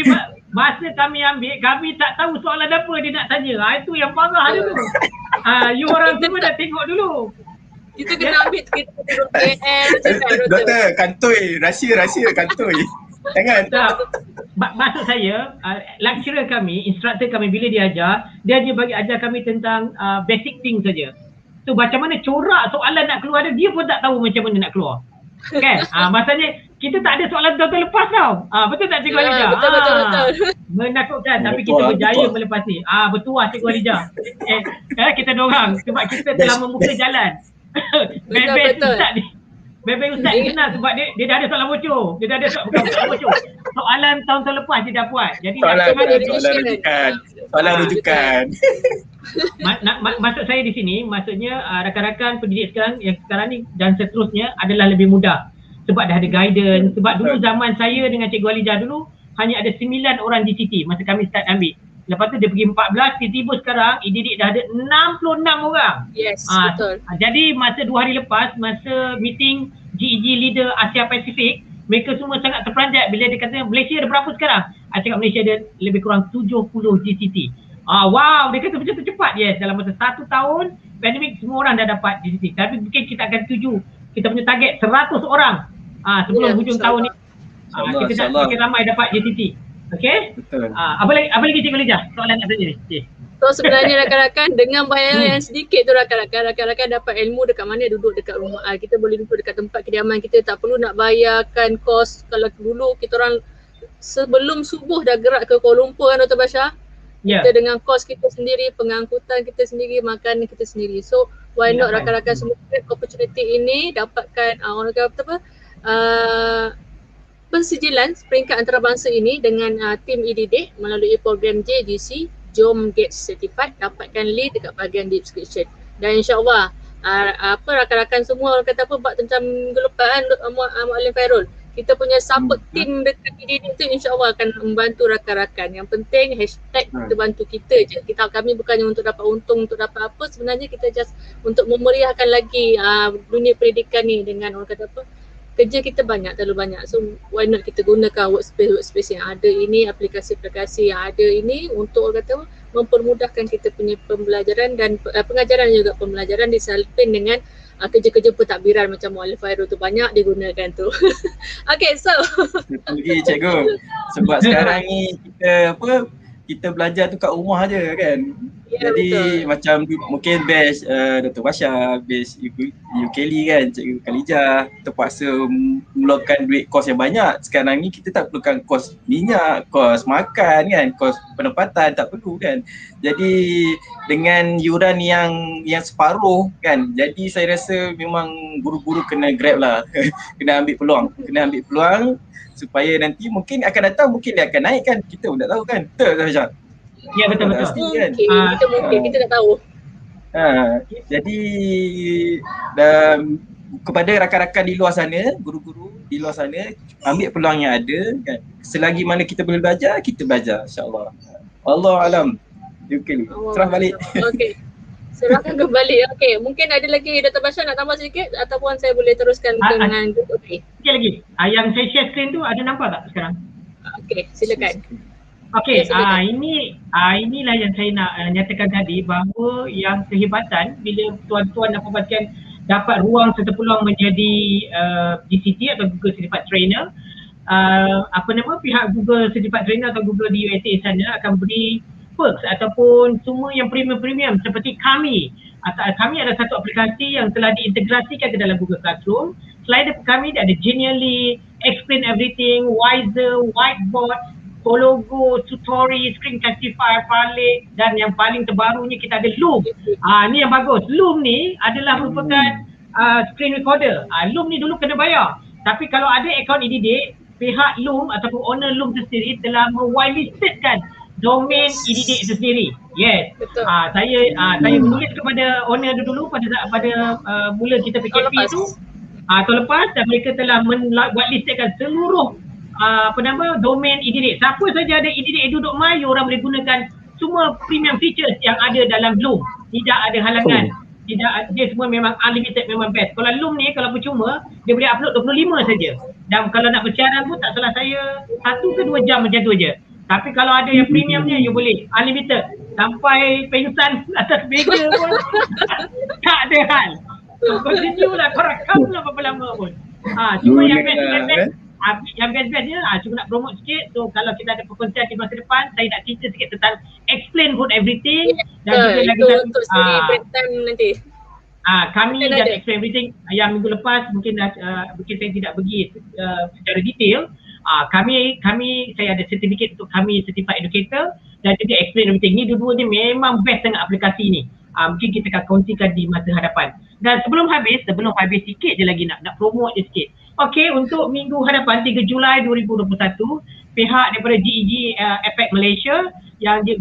masa kami ambil, kami tak tahu soalan apa dia nak tanya. Itu yang parah dia tu. You orang semua dah tengok dulu. Kita kena ambil kita Doktor, kantoi, rahsia kantoi. Jangan. Maksud saya, lecturer kami, instructor kami bila dia ajar, dia hanya bagi ajar kami tentang basic thing saja. So macam mana corak soalan nak keluar dia pun tak tahu macam mana nak keluar. Kan? Maksudnya kita tak ada soalan tahun lepas tau. Betul tak Cikgu Halija? Betul. Menakutkan tapi kita berjaya melepasi. Betul lah Cikgu Halija. Kita dorang sebab kita telah membuka jalan. Bebek Ustaz ni. Bebek Ustaz kenal sebab dia dah ada soalan bocor. Dia dah ada soalan bocor. Soalan tahun-tahun lepas dia dah buat. Jadi soalan rujukan. Maksud saya di sini, maksudnya rakan-rakan pendidik sekarang yang sekarang ni dan seterusnya adalah lebih mudah. Sebab dah ada guidance. Sebab dulu zaman saya dengan Cikgu Halija dulu hanya ada 9 orang GCT masa kami start ambil. Lepas tu dia pergi 14, tiba-tiba sekarang didik dah ada 66 orang. Yes, betul. Jadi masa 2 hari lepas, masa meeting GEG leader Asia Pasifik, mereka semua sangat terperanjat bila dia kata Malaysia ada berapa sekarang? Cakap Malaysia ada lebih kurang 70 GCT. Wow, dia kata macam tu cepat. Yes, dalam masa 1 tahun pandemik semua orang dah dapat GCT. Tapi mungkin kita akan tuju kita punya target 100 orang sebelum hujung tahun ni. Kita nak makin ramai dapat GCT. Okey? Betul. Apa lagi Cikgu Halija? Soalan nak tanya ni. Okay. So sebenarnya rakan-rakan dengan bayaran yang sedikit tu rakan-rakan dapat ilmu dekat mana, duduk dekat rumah. Kita boleh duduk dekat tempat kediaman kita, tak perlu nak bayarkan kos. Kalau dulu kita orang sebelum subuh dah gerak ke Kuala Lumpur kan Dr. Basha. Kita dengan kos kita sendiri, pengangkutan kita sendiri, makanan kita sendiri. So why not rakan-rakan semua opportunity ini dapatkan orang kata apa? Pensijilan peringkat antarabangsa ini dengan tim EDD melalui program JGC, Jom Get Certified. Dapatkan link dekat bahagian description. Dan insyaAllah rakan-rakan semua orang kata apa buat tentang gelupaan Muallim Fairul. Kita punya support team dekat EDD tu insyaAllah akan membantu rakan-rakan. Yang penting hashtag kita bantu kita je. Kami bukannya untuk dapat untung, untuk dapat apa. Sebenarnya kita just untuk memeriahkan lagi dunia pendidikan ni dengan orang kata apa, kerja kita terlalu banyak. So why not kita gunakan workspace yang ada ini, aplikasi-aplikasi yang ada ini untuk orang kata mempermudahkan kita punya pembelajaran dan pengajaran juga pembelajaran disalpin dengan kerja-kerja pentadbiran macam Muallim Fairul tu banyak digunakan tu. Okay, so lagi cikgu, sebab sekarang ni kita belajar tu kat rumah je kan. Jadi betul. Macam mungkin batch Dr. Basha, batch Yukeli kan, Cikgu Halija terpaksa meluangkan duit kos yang banyak. Sekarang ni kita tak perlukan kos minyak, kos makan kan, kos penempatan tak perlu kan. Jadi dengan yuran yang separuh kan, jadi saya rasa memang guru-guru kena grab lah. kena ambil peluang supaya nanti mungkin akan datang, mungkin dia akan naik kan, kita pun tak tahu kan. Betul tak Syah? Ya betul. Kan? Kita tak tahu. Jadi kepada rakan-rakan di luar sana, guru-guru di luar sana, ambil peluang yang ada kan. Selagi mana kita boleh belajar, kita belajar insya-Allah. Allah alam. Okey. Serah balik. Okey. Serahkan kembali. Okey, mungkin ada lagi Dr. Basha nak tambah sedikit ataupun saya boleh teruskan dengan group okey. Sikit lagi. Yang saya share screen tu ada nampak tak sekarang? Okey, silakan. Okey, inilah yang saya nak nyatakan tadi, bahawa yang kehebatan bila tuan-tuan dan puan-puan dapat ruang serta peluang menjadi GCT atau Google Certified Trainer, pihak Google Certified Trainer atau Google di USA sana akan beri perks ataupun semua yang premium seperti kami. Kami adalah satu aplikasi yang telah diintegrasikan ke dalam Google Classroom. Selain daripada kami, ada Genially, Explain Everything, Wiser, Whiteboard, Pologo, Tutori, Screencastify, Falik dan yang paling terbarunya kita ada Loom. Ni yang bagus. Loom ni adalah merupakan screen recorder. Loom ni dulu kena bayar. Tapi kalau ada akaun e-didik, pihak Loom ataupun owner Loom itu sendiri telah me-whitelistedkan domain e-didik itu sendiri. Yes. Betul. Saya menulis kepada owner dulu pada mula kita PKP itu. Tahun lepas dan mereka telah whitelistedkan seluruh domain e-didik. Siapa saja ada e-didik edu.my, orang boleh gunakan semua premium features yang ada dalam Loom. Tidak ada halangan. Dia semua memang unlimited, memang best. Kalau Loom ni kalau percuma, dia boleh upload 25 saja. Dan kalau nak bersiaran pun tak salah saya 1 ke 2 jam macam tu je. Tapi kalau ada yang premiumnya, you boleh unlimited. Sampai pengsan atas meja pun tak ada hal. Continue lah, kau rakam lah berapa lama pun. Cuma yang best yang best-bestnya cuma nak promote sikit. So kalau kita ada perkongsian di masa depan, saya nak cerita sikit tentang explain for everything. Dan juga lagi satu untuk sendiri break time nanti. Kami dah explain everything yang minggu lepas mungkin saya tidak pergi secara detail. Saya ada sertifikat untuk kami certified educator dan juga explain everything. Ni dua-dua ni memang best sangat aplikasi ni. Mungkin kita akan kongsikan di masa hadapan. Dan sebelum habis sikit je lagi nak promote je sikit. Okey, untuk minggu hadapan 3 Julai 2021, pihak daripada GEG APEC Malaysia yang di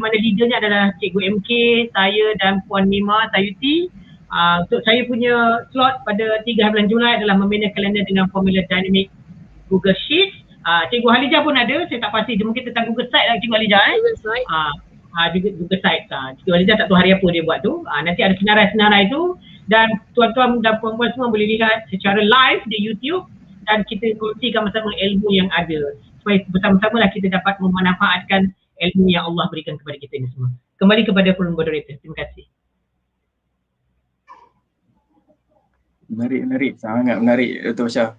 mana leadernya adalah Cikgu MK, saya dan Puan Mima Sayuti. Untuk saya punya slot pada 3 bulan Julai adalah memanage kalender dengan formula dynamic Google Sheets. Cikgu Halijah pun ada, saya tak pasti, dia mungkin tentang Google Site lah Cikgu Halijah. Juga Google Site. Cikgu Halijah tak tahu hari apa dia buat tu. Nanti ada senarai-senarai tu. Dan tuan-tuan dan puan-puan semua boleh lihat secara live di YouTube dan kita kongsikan bersama ilmu yang ada supaya bersama-sama lah kita dapat memanfaatkan ilmu yang Allah berikan kepada kita ini semua. Kembali kepada Forum Moderator. Terima kasih. Menarik, sangat menarik Dr. Syah.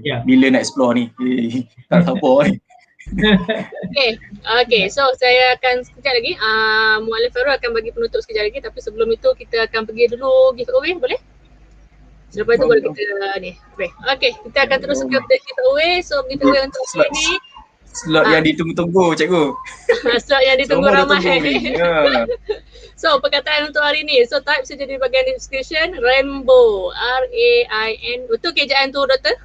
Ya. Bila nak explore ni? Tak sabar ni. Okay, so saya akan sekejap lagi Mualif Fairul akan bagi penutup sekejap lagi, tapi sebelum itu kita akan pergi dulu giveaway, boleh? Selepas itu baru kita ni. Okay, kita akan terus ke giveaway. So giveaway untuk hari ni slot yang ditunggu-tunggu cikgu. Slot yang ditunggu ramai. So perkataan untuk hari ni, so type saja di bahagian description Rainbow, R-A-I-N. Betul kejaan tu Doktor?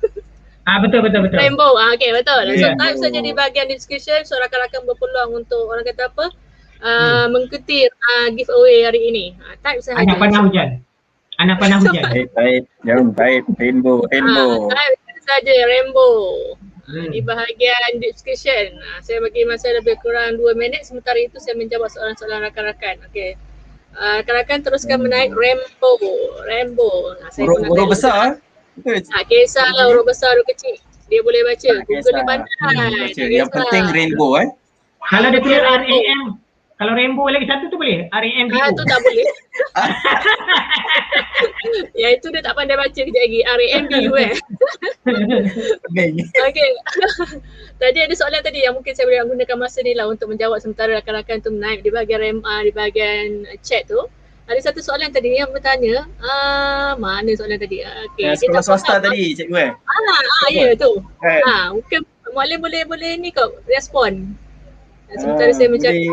Betul. Rainbow, okay betul. So type saja di bahagian description, so rakan-rakan berpeluang untuk orang kata apa, mengikuti giveaway hari ini. Type saja. Anak panah hujan. Type Rainbow. Type saja Rainbow. Di bahagian description. Saya bagi masa lebih kurang 2 minit, sementara itu saya menjawab soalan-soalan rakan-rakan. Okay. Rakan-rakan teruskan menaik Rainbow. Huruf besar? Kisahlah huruf besar, huruf kecil. Dia boleh baca. Google dia pandai. Yang penting Rainbow Kalau dia tulis RAM, kalau Rainbow lagi satu tu boleh? RAM tu tak boleh. Yang itu dia tak pandai baca kejap lagi. RAMBU Okay. Tadi ada soalan tadi yang mungkin saya boleh gunakan masa ni lah untuk menjawab sementara rakan-rakan tu menaik di bahagian di bahagian chat tu. Ada satu soalan tadi yang bertanya, mana soalan tadi? Okay, sekolah swasta tadi cikgu ya tu. Mungkin Muallim boleh ni kau respon. Sementara saya mencari.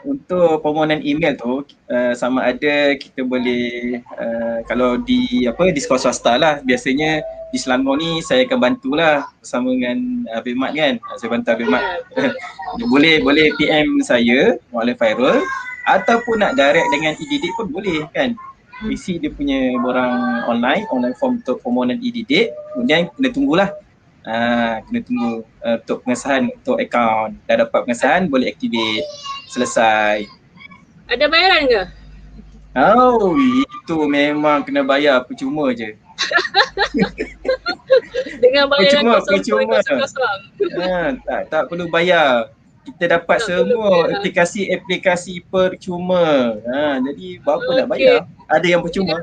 Untuk permohonan email tu sama ada kita boleh kalau di sekolah swasta lah, biasanya di Selangor ni saya akan bantulah bersama dengan Abid Mat kan. Saya bantu Abid Mat. boleh PM saya Muallim Fairul, ataupun nak direct dengan e-didik pun boleh kan. Isi dia punya borang online form untuk permohonan e-didik, kemudian kena tunggulah. Kena tunggu untuk pengesahan untuk akaun. Dah dapat pengesahan boleh activate. Selesai. Ada bayaran ke? Itu memang kena bayar percuma je. Dengan bayaran percuma. Tak perlu bayar. Kita dapat semua aplikasi percuma. Jadi berapa nak bayar? Ada yang percuma.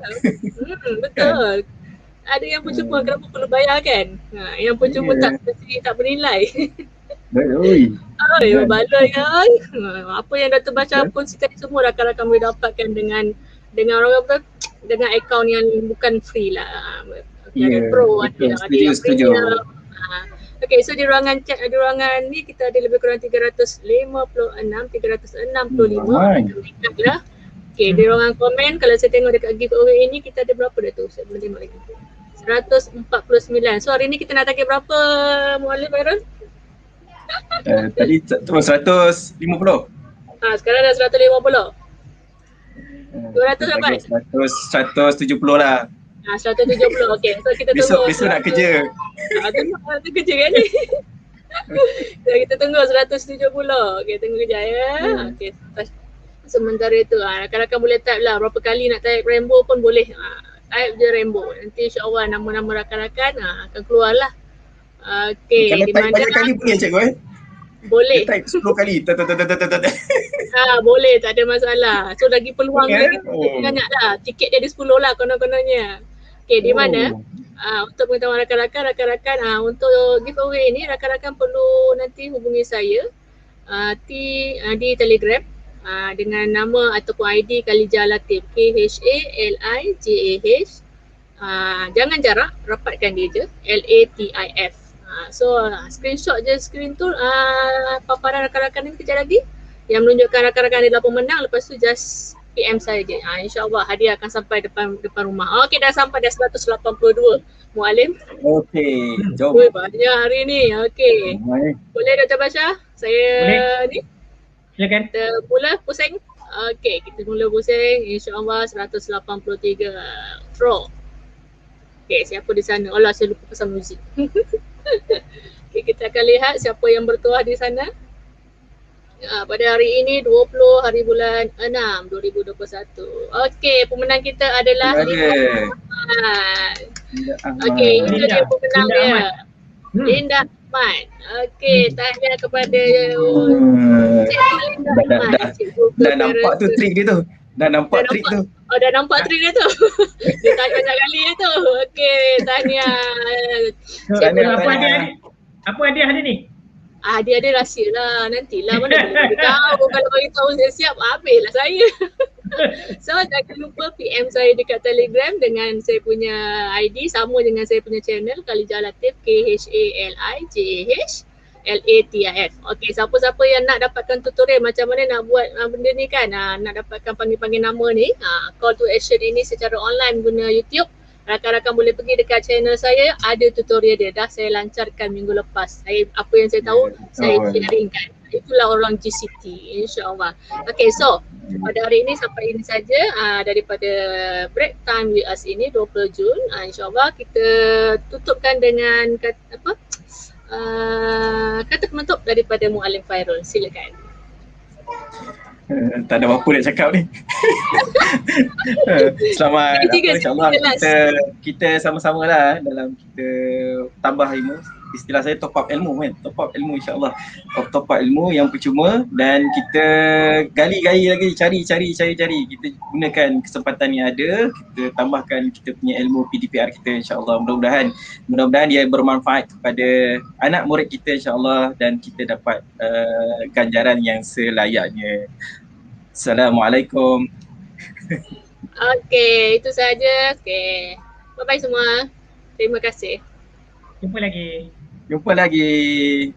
Betul. Ada yang percuma, kenapa perlu bayar kan? Yang percuma tak bernilai. Balai kan? Apa yang Dr. baca pun sekali semua rakan-rakan boleh dapatkan dengan orang apa? Dengan akaun yang bukan free lah. Ada pro, ada yang premium. Okay, so di ruangan chat, di ruangan ni kita ada lebih kurang 356, 365 lah. Okay, di ruangan komen kalau saya tengok dekat giveaway ini kita ada berapa dah tu? Saya belum tengok lagi. 149. So hari ni kita nak target berapa Muallim Fairul? Tadi terus 150. Sekarang dah 150. 200 dapat? 170 lah. 170. Okay, so kita tunggu. Besok nak kerja. Ada kerja kan ni? So, kita tunggu 170. Okay, tunggu kejap ya. Okay, sementara itu rakan-rakan boleh type lah berapa kali nak type rainbow pun boleh. Type je rainbow. Nanti insyaAllah nama-nama rakan-rakan akan keluar lah. Okay, kalau di type mana? banyak kali boleh cikgu Boleh. Dia type 10 kali. Boleh, tak ada masalah. So lagi peluang Okay. lagi banyak lah. Tiket dia ada 10 lah konon-kononnya. Okay, di mana? Untuk pengetahuan rakan-rakan, untuk giveaway ni rakan-rakan perlu nanti hubungi saya di Telegram dengan nama ataupun ID Khalijah Latif, KHALIJAH. Jangan jarak, rapatkan dia je, LATIF. So screenshot je screen tu paparan rakan-rakan ni kejap lagi yang menunjukkan rakan-rakan adalah pemenang, lepas tu just PM saya je. InsyaAllah hadiah akan sampai depan rumah. Okay, dah sampai dah 182 Muallim. Okay, jom. Banyak hari ni. Okay. Boleh Dr. Basha? Saya Boleh. ni Silakan. kita mula pusing. Okay, kita mula pusing. InsyaAllah 183 draw. Okay, siapa di sana? Allah, saya lupa pasal muzik. Okay, kita akan lihat siapa yang bertuah di sana. Pada hari ini 20 hari bulan 6 2021. Okay, pemenang kita adalah Okay, itu dia pemenang dia. Linda Ahmad. Okay, tahniah kepada Cikgu Linda Ahmad. Dah nampak tu trik dia tu. Dah nampak trik tu. Oh, dah nampak trik dia tu. Dia tanya banyak kali dia tu. Okay, tahniah. Apa hadiah hari ni? Dia ada rahsia lah. Nantilah mana boleh tahu. Kalau bagi tahu saya siap, habislah saya. So jangan lupa PM saya dekat Telegram dengan saya punya ID sama dengan saya punya channel Khalijah Latif, KHALIJAH LATIF. Okay, siapa-siapa yang nak dapatkan tutorial macam mana nak buat benda ni kan, nak dapatkan panggil-panggil nama ni, call to action ini secara online guna YouTube, rakan-rakan boleh pergi dekat channel saya, ada tutorial dia, dah saya lancarkan minggu lepas. Apa yang saya tahu, saya sharingkan. Itulah orang GCT, insyaAllah. Okay, so pada hari ini sampai ini saja daripada break time with us ini 20 Jun. InsyaAllah kita tutupkan dengan kata penutup daripada Muallim Fairul. Silakan. Tak ada apa nak cakap ni. Selamat insyaAllah kita sama-sama lah dalam kita tambah ilmu. Istilah saya top up ilmu kan, top up ilmu insyaAllah. Top up ilmu yang percuma dan kita gali-gali lagi, cari. Kita gunakan kesempatan yang ada, kita tambahkan kita punya ilmu PDPR kita insyaAllah. Mudah-mudahan dia bermanfaat kepada anak murid kita insyaAllah dan kita dapat ganjaran yang selayaknya. Assalamualaikum. Okay, itu saja. Okay. Bye-bye semua. Terima kasih. Jumpa lagi. Jumpa lagi.